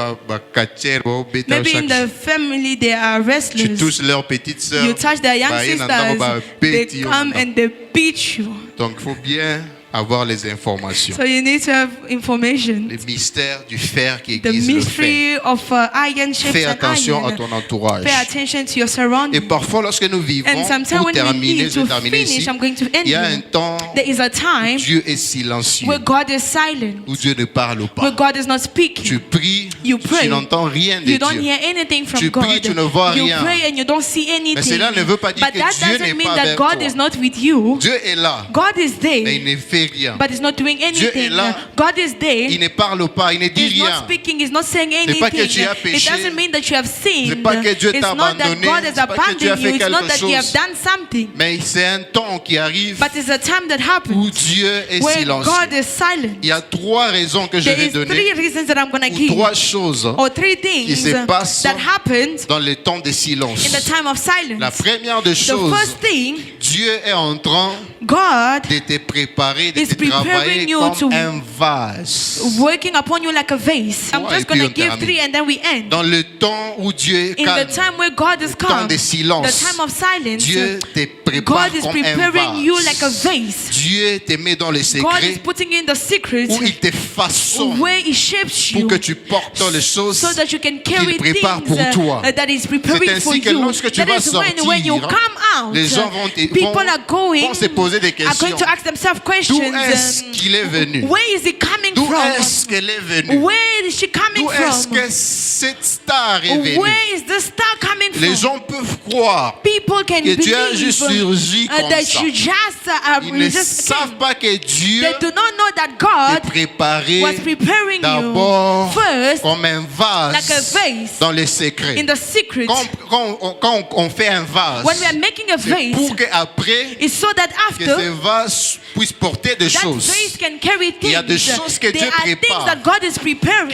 katière, bêta Maybe in chaque the jour. family they are Tu restless. touches leurs petites sœurs. You touch their young bah, ils n'entendent sisters, pas they petit, come on and they beat you. Donc, il faut bien avoir les informations. So you need to have information. Les mystères du fer qui The aiguise le fer. mystery of iron shapes Fais and attention à iron. ton entourage. Pay attention to your Et surroundings. parfois, lorsque nous vivons, And sometimes pour when we terminer, need je vais to terminer finish, ici, I'm going to end il y a un here. temps There is a time où Dieu est silencieux, where God is silent, où Dieu ne parle where pas. God is not Tu speaking. pries, You pray. tu n'entends rien de You don't Dieu. hear anything from Tu God. pries, tu ne vois You rien. pray and you don't see anything. Mais cela ne veut pas dire But que that Dieu doesn't n'est mean pas that avec God toi. is not with you. Dieu est là, God is mais il there, ne fait rien. but is not doing Dieu est anything. là. God is there. Il ne parle pas, il ne dit He's not rien. speaking, he's not saying C'est pas que anything. tu as It péché. doesn't mean that you have sinned. C'est pas que Dieu It's t'a not that abandonné. God has C'est pas que tu as abandoned fait you. It's not quelque that you have chose. done something. Mais c'est un temps qui arrive But it's a time that où happens Dieu est where silencieux. God is silent. Il y a trois raisons que je There vais is donner, three reasons that I'm going to ou give, trois choses or three qui things se passent that happened dans le temps de silence. in the time of La silence. première des The choses, first thing, Dieu est en train God de te préparer, de is te travailler preparing you comme to un vase. working upon you like a vase. I'm Ouais, just et puis going on to give termine. three and then we end. Dans le temps où Dieu est In the calme, time where God is temps calm, de silence, the time of silence, Dieu te prépare God is comme un preparing you like a vase. vase. Dieu te met dans les God secrets is putting you in the secret où il te façonne where He shapes pour you que tu portes les choses so that you can carry prépare things pour toi. that He's preparing C'est for ainsi que you. lorsque tu That vas is when you sortir, come out, les gens vont people are going, vont se poser des are going questions. to ask themselves D'où questions. est-ce qu'il est venu? Where is he coming D'où from? est-ce qu'elle est venue? Where is she coming D'où est-ce from? que cette star est venue? Where is the star coming Les from? gens peuvent croire People can que believe Dieu a juste surgi comme that ça. you just, Ils ne just savent pas que Dieu they do not know that est God préparé was preparing you d'abord first comme un like a vase vase dans les secrets. in the secret. Quand on fait un vase, When we are making a c'est vase, pour qu'après, it's so that que ce after vase puisse porter des that choses vase can carry Il y a des things. choses que There Dieu are things prépare that God is preparing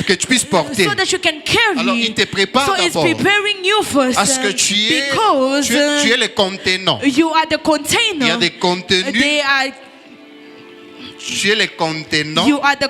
que tu puisses porter. so that you can carry. Alors, il te prépare So it's d'abord preparing you first à ce que tu es, because tu es le contenant. you are the Il y a container. des contenus, They are, tu es le contenant. you are the Et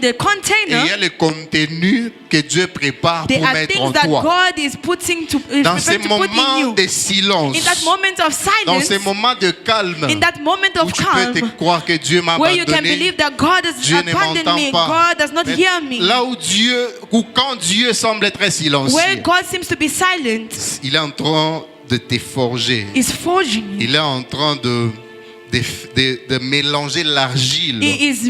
il y container. a le contenu que Dieu prépare There pour are mettre en things that toi. God is putting to, is Dans ces prepared to put in moments you. de silence, In that moment of dans silence, ces moments de calme, in that moment où of tu peux te calm, croire que Dieu m'a where you can abandonné, believe that God has Dieu ne abandoned m'entend me, pas. God does not Mais hear me. là où Dieu, ou quand Dieu semble très Where silencieux, God seems to be silent, il est en train de te forger. is forging you. Il est en train de mélanger l'argile. He is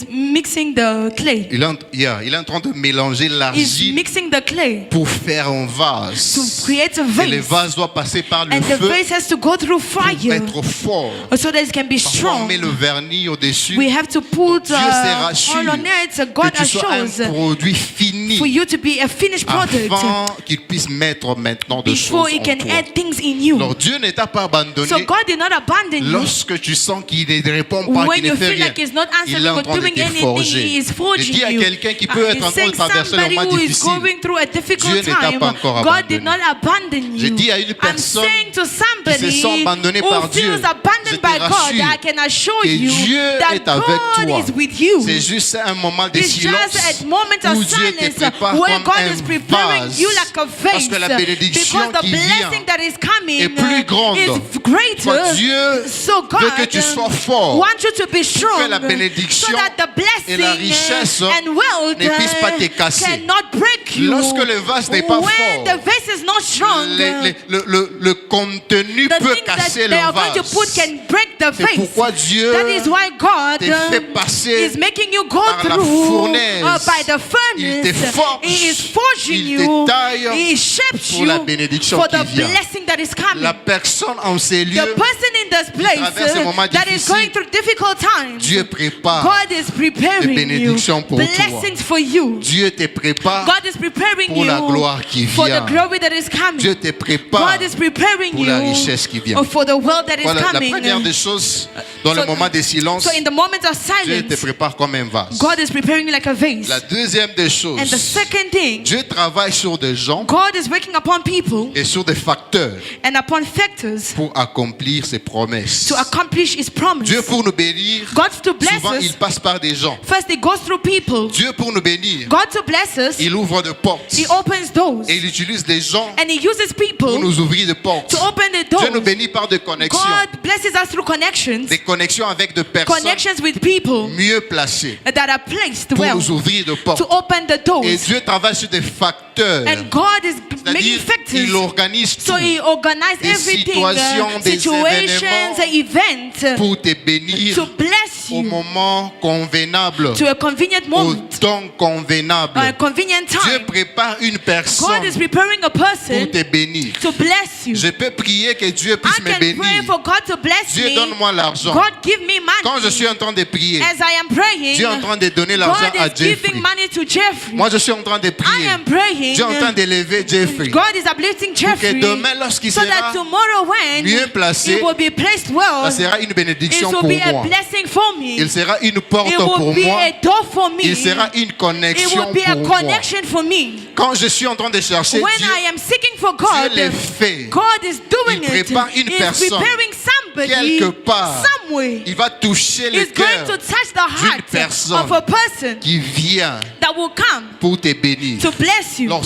mixing the clay. Il est en train de mélanger He's l'argile mixing the clay pour faire un to vase. create a Et le vase. vase doit passer par le And the feu vase has to go through pour fire être fort. so that it can be Parfois, on strong. met le vernis au-dessus. We have to put Dieu se rassure all on it. que God tu sois un assures produit fini for you to be a finished product afin qu'il puisse mettre maintenant des before choses He en can toi. add things in you. Alors Dieu ne t'a pas abandonné. So God did not abandon you. Lorsque tu sens qu'il ne répond pas, When qu'il ne you fait feel rien, like He's not il answering est en or train de doing te anything, forger. He is Je forging dis à you. quelqu'un qui peut être en He's train de saying traverser un somebody moment who is difficile, going through a Dieu difficult ne t'a time. pas encore God did abandonné. not abandon Je you. dis à une I'm personne saying to qui se somebody sent abandonné who par Dieu, feels je abandoned te by God, rassure I can assure que you Dieu that est avec toi. God is with you. C'est juste un moment de It's silence just a moment of où Dieu te silence prépare where comme God un is preparing vase. you like a Parce vase. que la bénédiction Because the qui blessing vient that is coming est plus grande. is Quand greater. Dieu So God veut que tu sois fort, wants you to be strong que la bénédiction so that the blessing et la richesse and wealth ne puissent pas te casser. cannot break you. Lorsque le vase n'est pas When fort, the vase is not strong, le contenu the peut things that casser they le are going to put vase. can break the C'est vase. pourquoi Dieu That is why God te fait passer is making you go par la through fournaise. by the Il te furnace. forge. He is forging Il you. te taille He shapes pour you la bénédiction for qui the vient. blessing that is coming. La personne en ces The lieux person in in this place traverse un moment that is difficile, going through difficult times, Dieu prépare God is preparing des you bénédictions pour toi. blessings for you. Dieu te prépare God is preparing pour la you gloire qui for vient. the glory that is coming. Dieu te prépare God is preparing pour la you richesse qui vient. for the wealth that is Voilà, la coming. première des choses, dans le moment de silence, So in the moment of Dieu te silence, prépare comme un vase. God is preparing you like a vase. La deuxième des choses, And the second thing, Dieu travaille sur des gens God is working upon people et sur des facteurs and upon factors pour accomplir ses promesses. to accomplish His promise. Dieu pour nous bénir, God to bless souvent il us, passe par des gens. first He goes through people. Dieu pour nous bénir, God to bless us, il ouvre des portes He opens doors. et il utilise des gens And He uses pour people nous ouvrir des portes. to open the Dieu nous doors. bénit par des connexions, God blesses us through connections, des connexions avec des personnes connections with people mieux placées that are placed pour well nous ouvrir des portes. to open the doors. Et Dieu travaille sur des facteurs, And God is making c'est-à-dire factors. il organise So tout He organized des everything, situations, des situations, events pour te bénir to bless au you moment convenable, to a convenient au moment, temps convenable. a convenient Dieu time. prépare une God personne is preparing a pour person te bénir. to bless you. Je peux prier que Dieu puisse I me can pray bénir. for God to bless Dieu me. donne-moi l'argent. God give me Quand je money. suis en train de prier, As I am praying, Dieu est en train de donner l'argent God à is giving Jeffrey. money to Jeffrey. Moi, je suis en train de I prier. am praying. Dieu est en train d'élever Jeffrey. God is uplifting Pour que Jeffrey demain, lorsqu'il so that sera tomorrow when mieux placé, he will be placed well, ça sera une it bénédiction will pour be a moi. blessing for me. Il sera une porte It pour will be moi. a door for me. Il sera une It connexion will be a pour moi. connection for me. Quand je suis en train de chercher When Dieu, I am seeking for Dieu God, le fait. God is doing Il prépare une it. He's personne preparing somebody quelque part. somewhere. Il va toucher le He's going cœur to touch the heart personne of a person qui vient that will come pour te bénir. to bless you. Alors,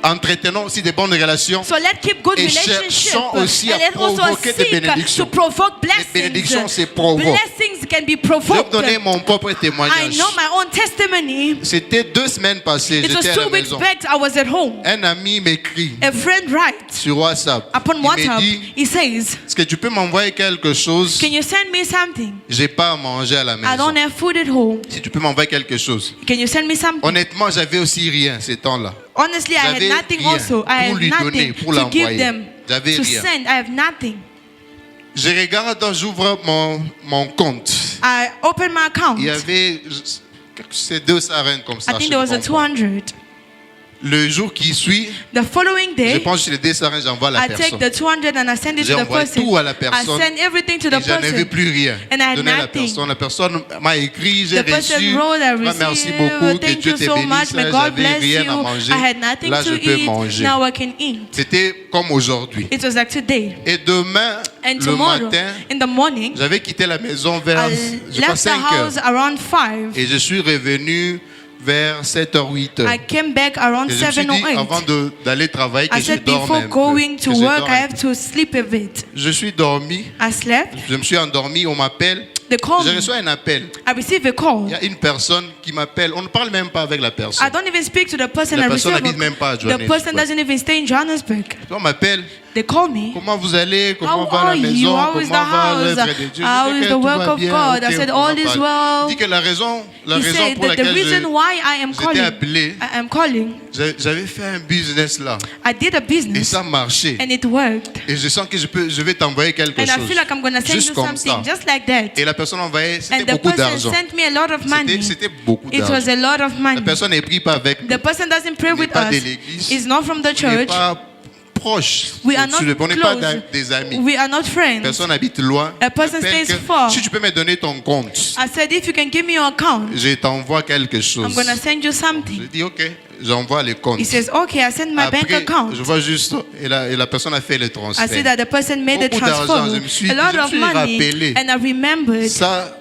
entretenons aussi des bonnes relations. So let's keep good Et relationships. cherchons aussi à And let's also provoquer des seek bénédictions. to provoke blessings. bénédictions se provoquent. Blessings can be Je vais provoked. vous donner mon propre I témoignage. know my own testimony. C'était 2 semaines passées, It was j'étais à 2 la weeks maison. back. I was at home. Un ami m'écrit A friend writes sur WhatsApp. upon Il me WhatsApp. dit, He says, est-ce que tu peux m'envoyer quelque chose? "Can you send me something? J'ai pas à manger à la I maison. don't have food at home. Si tu peux m'envoyer quelque chose. Can you send me something?" Honnêtement, j'avais aussi rien ces temps-là. Honestly, I had J'avais nothing rien also. I pour had lui donner, nothing pour to give l'envoyer. them. J'avais To rien. send, I have nothing. Je regarde, j'ouvre mon compte. I opened my account. Il y avait, c'est 200 comme ça. I think je there was a comprends. 200. Le jour qui suit, The following je day, pense que les 200, j'envoie à la I take personne. the 200 and I send it J'ai to the envoyé person. tout à la I personne. send everything to Et the je n'avais person. plus rien. And I had Donné à la nothing. la personne m'a écrit, j'ai The person reçu. wrote, I Merci received, beaucoup, que thank Dieu you te so much, bénisse. may God J'avais bless rien you. à manger. I had nothing Là, to je peux eat, manger. now I can eat. C'était comme aujourd'hui. It was like today. Et demain, And le tomorrow, matin, in the morning, j'avais quitté la maison vers I je crois, left the 5 house heures. around 5. Et je suis revenu vers 7 h 8 h. I came back around Et je me suis 7 or dit, 8. avant d'aller travailler, que I je said dorme before un peu. going to Que je work, dorme I un have to sleep a bit. Je suis dormi, I slept. je me suis endormi, on m'appelle. They called Je me. reçois un appel. I received a Il call. y a une personne qui m'appelle. On ne parle même pas avec la personne. I don't even speak to the person La I personne received. n'habite même pas à The Johannesburg. person doesn't even stay in Johannesburg. On m'appelle. They call me. Comment vous allez? Comment How va are la you? maison? How is the Comment va house? l'œuvre de Dieu? How Je dis is que the tout work va of bien. God? I Ok, said, on va all is parler. well. Il dit que la raison He pour said that the laquelle reason why I am j'étais calling, appelé, I am calling, j'avais fait un business là. I did a Et business ça marchait. and it worked. Et je sens que je vais t'envoyer quelque And I chose. feel like I'm going to send Juste you comme something ça. just like that. Et la personne envoyait, c'était And the beaucoup person d'argent. sent me a lot of money. C'était beaucoup It was d'argent. a lot of La money. personne n'est pris pas avec nous. The person doesn't pray Il n'est with pas de us. l'église. He's not from the On n'est church. pas proche. We are not On n'est pas close. des amis. We are not friends. Personne habite loin. A person Appelle stays que, far. si tu peux me donner ton compte, I said, if you can give me your account, je t'envoie quelque chose. I'm going to send you Je something. dis ok, j'envoie le compte. He says, okay, I send my bank Après, account. je vois juste, et la personne a fait le I see transfert. that the person made the Beaucoup d'argent. transfer. Je me suis A lot of money. rappelé. And I remembered. Ça,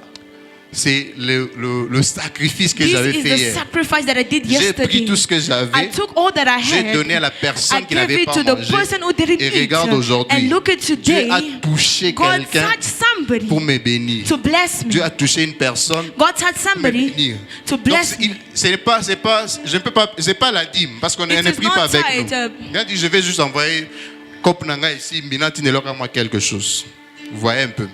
c'est le sacrifice que This j'avais is fait the hier. sacrifice that I did J'ai pris yesterday. tout ce que I j'avais, took all that I j'ai had. donné à la I personne qui gave n'avait it pas to the mangé. person who didn't Et eat. regarde And aujourd'hui, look at Dieu today. a touché God quelqu'un touched somebody pour me bénir. to bless me. Dieu a touché une personne God touched pour me somebody bénir. to Donc, bless me. je ne peux pas, c'est pas la dîme parce qu'on It ne is prie not pas avec tight, nous. Il a dit, je vais juste envoyer Kopnanga ici, Minati ne leur moi quelque chose. Vous voyez un peu.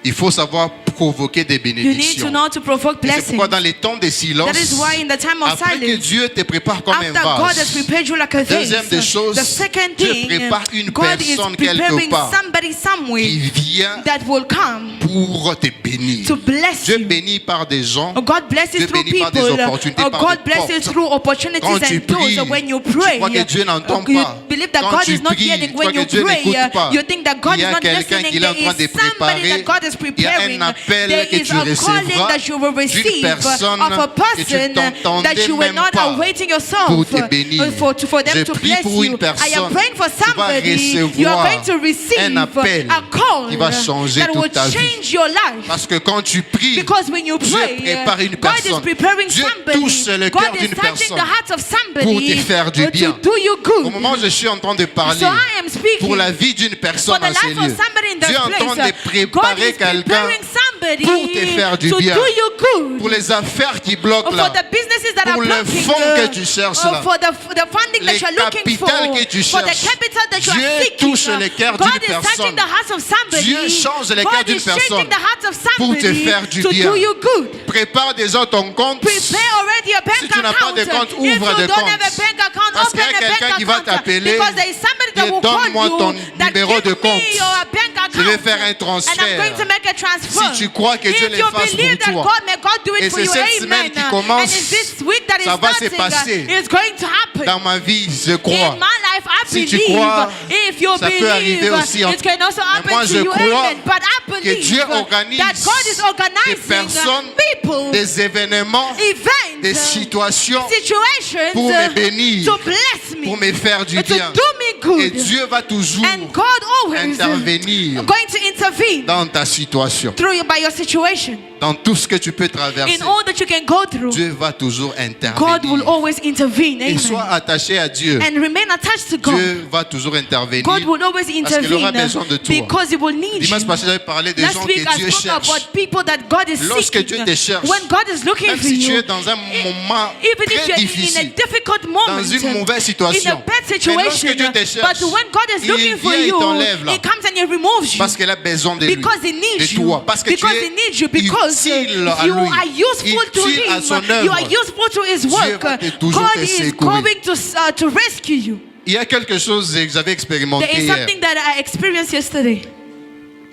Il faut savoir provoquer des You need to bénédictions. know how to provoke Et c'est blessings. pourquoi dans les temps de silence, That is why in the time of après que silence, Dieu te prépare comme un after God has vase, prepared you like a deuxième des vase, choses, the second Dieu thing, prépare une God is personne quelque preparing part somebody somewhere qui vient that will come pour te bénir. to bless Dieu you. bénit par des gens. God blesses Dieu through bénit par des people. opportunités, par God des blesses portes. through opportunities Quand tu and doors. pries, When you tu pray, crois que Dieu n'entend you pas. believe that Quand God tu is not pries, hearing. tu crois When you que Dieu pray, n'écoute pas. you think that God Il y is a not quelqu'un listening. qui est en There train de is somebody préparer. that God is Il y a preparing. un appel There que is tu a calling recevras that you will d'une receive personne of a que tu person that t'entendais you were même not pas awaiting yourself pour te bénir. for them Je to prie bless pour you. une I am personne praying for qui va somebody. You are recevoir going to receive un appel a call qui va changer that will toute ta vie. change your life. Parce que quand tu pries, Because when you Dieu pray, prépare une God is personne. preparing Dieu somebody. touche le God cœur is d'une touching personne the heart of somebody pour te faire du bien. to do you good. Au moment où je suis en train de parler So I am speaking pour la vie d'une personne for the en ces life of lieux, somebody in Dieu that est en train place. de God préparer is quelqu'un preparing somebody pour te faire du to bien. do you good. pour les affaires qui bloquent For là, the businesses that pour are le blocking, fonds que tu cherches là, for the funding that les you are looking for, capitales que tu for the cherches. capital that you Dieu are seeking. touche le cœur God d'une is touching personne. the heart of somebody. Dieu change le cœur God d'une is changing personne the heart of pour somebody te faire du to bien. do you good. Prépare déjà ton compte. Prepare already a bank Si tu n'as pas account. de compte, If ouvre you de don't compte. have a bank account, Parce qu'il y a open a quelqu'un bank qui va account. t'appeler Because there is somebody that et will call donne-moi you ton that numéro give de me compte. your bank account. Je vais faire un And I'm transfert. going to make a transfer. Si tu crois que Dieu If le you fasse believe pour that toi. God, may God do it Et for c'est you. cette Amen. semaine qui And commence. it's this week that is Ça va se starting. passer. It's going to happen. Dans ma vie, je In crois. my life, I Si tu believe. crois, If you ça peut arriver believe, aussi en- it can also Mais happen moi, to je you. crois Amen. But I que believe Dieu organise that God is des organizing personnes, people, des événements, events, des situations situations pour me bénir, to bless me, pour me faire du to bien. do me good. Et Dieu va toujours And God always intervenir going to intervene dans ta situation, through you by your situation. dans tout ce que tu peux traverser. In all that you can go through, Dieu va toujours God will intervenir. always intervene. Et sois Amen. attaché à Dieu. And remain attached to God. Dieu va toujours intervenir. God will always Parce qu'il aura intervene besoin de toi. because He will need Dimanche you. passé, j'avais parlé des gens Last que week I Dieu spoke cherche. about people that God is Lorsque seeking. Dieu te cherche, When God is looking même for si tu you, es dans un moment even if très you're in a difficile, difficult moment, dans une mauvaise in a situation, bad mais situation, lorsque Dieu te cherche, but when God is il looking for vient, il you, t'enlève là. He comes and He removes you. parce qu'elle a besoin de lui, Because He needs de you. toi, parce que Because tu He es needs you. Because utile à you lui, are useful to utile à son Him. You œuvre. are useful to His work. va te toujours God te is secourir. going to rescue you. Il y a quelque chose que j'avais expérimenté There is hier. something that I experienced yesterday.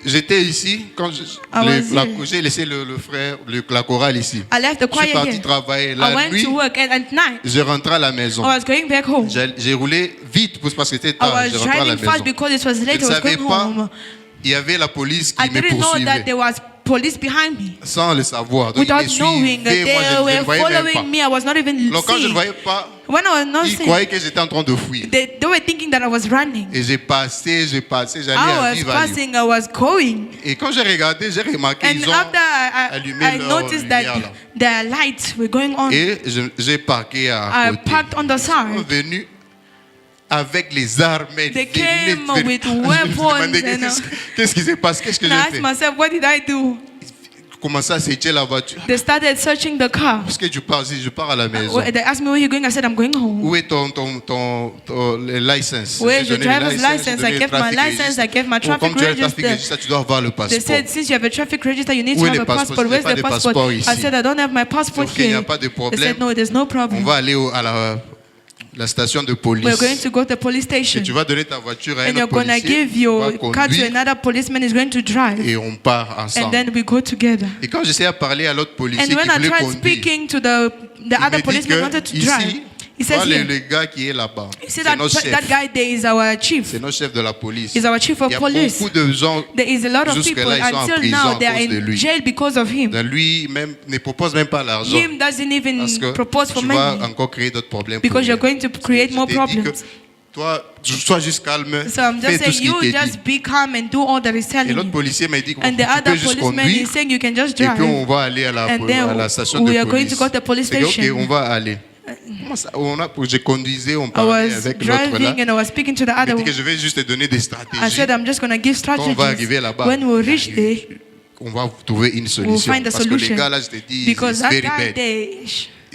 J'étais ici quand j'ai laissé le frère, la chorale ici. I left the Je suis choir parti here. travailler I la went nuit. to work and at night Je rentrais à la maison. I was going back home. J'ai roulé vite parce que c'était I tard. was Je rentrais à la driving fast maison. because it was Je late. ne I was savais going pas, home. il y avait la police I qui me didn't know that poursuivait. there was police behind me. Sans le savoir. Donc, Without ils me knowing, suivaient, moi je they ne were voyais même pas. following me. I was not even Donc quand je ne seeing. voyais pas, When I was not ils seeing, croyaient que j'étais en train de fuir. they were thinking that I was running. Et j'ai passé, j'allais I à was vivre à Lyon. passing, I was going. Et quand j'ai regardé, j'ai remarqué And ils ont after allumé I leur noticed lumière that là. the lights were going on. Et j'ai parqué à I côté. parked on the Ils sont side. venus avec les armes. They came with weapons and, Qu'est-ce qui se passe? Qu'est-ce que And I j'ai asked fait? myself, what did I do? Commençaient à sécher la voiture. They started searching the car. Parce que tu pars ici, je pars à la maison. They asked me where you going. I said, I'm going home. Où est ton license? Where's J'ai your donné le driver's license? j'ai donné I le gave my traffic license. register. I gave my Oh, comme traffic tu as le traffic register. register, tu dois avoir le They passeport. said, since you have a traffic register, you need Où to est have le a passeport? passport. Je n'ai Where's pas the de passport? passeport I ici. said, I don't have my passport Sauf qu'il n'y a here. pas de They problème. said, no, there's no On problem. va aller à la station de police. We're going to go to the police Et station. tu vas donner ta voiture à And un you're autre going to policier. give On your va car to conduire another policeman is going to drive. et on part And ensemble. then we go together. Et quand j'essayais à parler à l'autre policier And qui when I voulait tried conduire, speaking to the il other me dit policeman que wanted to drive, ici, he says voilà here, le gars qui est là-bas. he said C'est notre that chef. guy there is our chief. C'est notre chef de la police. He's our chief Il of y a police. beaucoup de gens There is a lot of people jusque-là, ils sont en until prison now à they are cause de in lui. jail because of him. Lui même ne propose même pas l'argent. Him doesn't even Parce que propose for tu vas money encore créer d'autres problèmes. pour because you're lui. going to create Je more t'ai dit que problems. toi, sois juste calme. So I'm Fais just tout saying, ce qu'il you te dit. just be calm and do all that he's Et telling l'autre you. policier m'a dit que And the tu peux other juste policeman conduire. is saying you can just Et drive. puis on va aller à And then la station we de are going police. to go to the police J'ai dit, station. ok, on va aller. Comment ça, je conduisais, on I parlait was avec l'autre là. driving and I was speaking to the Il other m'a dit one. que je vais juste te donner des I stratégies. said, I'm just going to give Quand on va arriver strategies. là-bas, When we reach there, on va trouver une we'll solution. find a Parce que les solution. gars là, je te dis, Because c'est that very guy bad. there,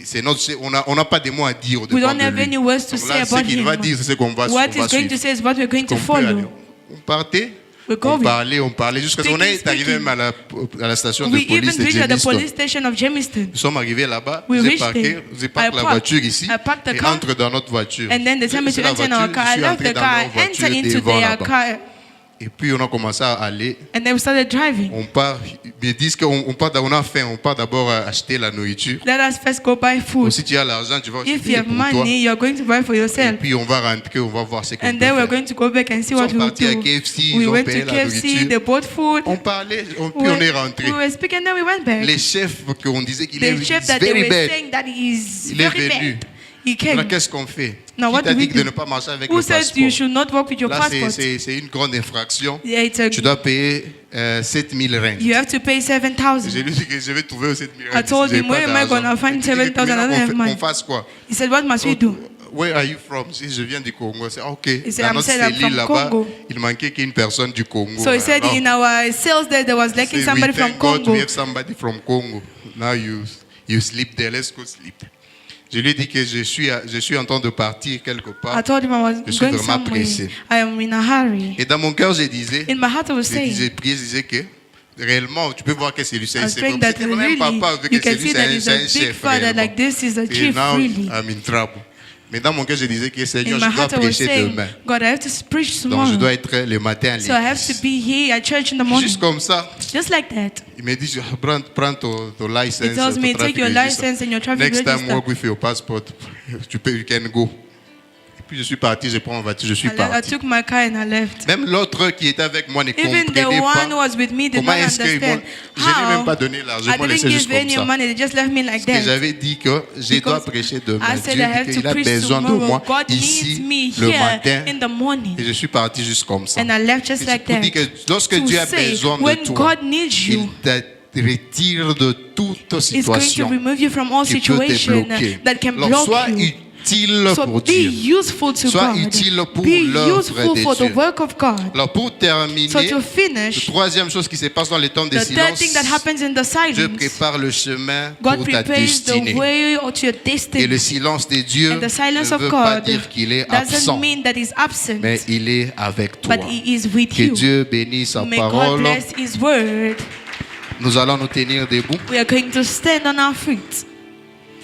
C'est notre, on n'a pas de mots à dire au we devant don't de have lui. any words to Donc say là, ce about qu'il va him. dire, c'est ce qu'on va What suivre. he's going to say is what we're going to On peut aller. follow. On partait. We're On going. parlait, jusqu'à ce qu'on est arrivé même à la station de We even police de reached at the Jamestown. police station of Jamestown. Nous sommes arrivés là-bas, We j'ai reached parqué, there. j'ai parqué I la parked- voiture ici I parked the et car. entre dans notre voiture. And then they tell me C'est to la enter in our voiture, car. je I suis left entré the dans car, leur enter voiture into devant their là-bas. car. Et puis on a commencé à aller. And then we started driving. On part, ils me disent on a faim, on part d'abord acheter la nourriture. Let us first go buy Ou food. si tu as l'argent, tu vas If acheter you have pour toi. money, you're going to buy for Et yourself. puis on va rentrer, on va voir ce qu'on And peut then we're faire. going to go back and see Ils what sont we will partis à do. KFC, We ils ont went payé to la KFC, nourriture. they bought food. On parlait, puis on est rentré. We were speaking, and then we went back. Les chefs qu'on disait qu'il est The chef that they very were bad. saying that is Il est very venu. bad. He Maintenant, came. qu'est-ce qu'on fait? Now, Qui what t'a do we dit de do? ne pas marcher avec Who le says passeport? you should not work with your Là, passport? c'est une grande infraction. Yeah, it's a, Tu dois payer 7000 rand. you have to pay 7,000. J'ai lui dit que je vais trouver 7000 rand. I told J'ai him, pas where am I d'argent. gonna find Il dit que 7,000? I don't maintenant, have money. on fasse quoi? He said, what must we do? Where are you from? Si je viens du Congo. C'est OK. said, Dans I'm notre said I'm cellule from là-bas, Congo. il manquait qu'une personne du Congo. So he said Alors, in our sales there was lacking say, somebody we from thank God Congo. we have somebody from Congo. Now you sleep there. Let's go sleep. Je lui ai dit que je suis en train de partir quelque I part. told him I was Je suis going vraiment somewhere. pressé. I am in a hurry. Et dans mon cœur, je disais, In my heart I was saying, je disais que réellement, tu peux voir que c'est lui, I was c'est praying that même really, papa, vu you que c'est can lui, see that c'est he's un a big chef. father, réellement. like this is a Et chief, now, really. I'm in trouble. Mais dans mon cœur, je disais que Seigneur, In je my dois heart I was prêcher saying, demain. God, I have to preach Donc, je tomorrow. dois être le matin à So I have to l'église. be here at church in the morning. Juste comme ça, Just like that. il me dit, prends ton license. He tells me, ton take traffic your register. license and your traffic Next time, register. work with your passport. You can go. Et puis, je suis parti, je prends ma voiture, je suis I parti. took my car and I left. Même l'autre qui était avec moi ne Even the comprenait one who pas was with me did comment not est-ce qu'ils m'ont... understand. Je n'ai même How? pas donné l'argent, I ils m'ont laissé didn't juste give comme any ça. money, they just left me like Parce que that. j'avais dit que je dois Because prêcher demain. I said Dieu I have dit to qu'il a preach besoin de tomorrow. moi God needs ici me le here matin. in the morning. Et je suis parti juste comme ça. And I left just Et like pour that. dire que lorsque To Dieu a say, besoin de when toi, God needs il you, te retire de toute He's going to situation remove you from all qui peut te situations bloquer. that can Alors, block sois you. utile So pour be Dieu. useful to Sois God. utile pour Be l'œuvre useful de for the Dieu. work of God. Alors pour terminer, So to la finish, troisième chose qui se passe dans les temps de the third silence, thing that happens in the Dieu silence, prépare le chemin God pour ta prepares the destinée. way to your Et destiny. le silence de Dieu And the silence ne of veut pas God dire qu'il est doesn't absent, mean that He's absent, mais il est avec toi. but He is with Que you. Dieu bénisse sa May God parole. bless His word. Nous allons nous tenir debout. We are going to stand on our feet.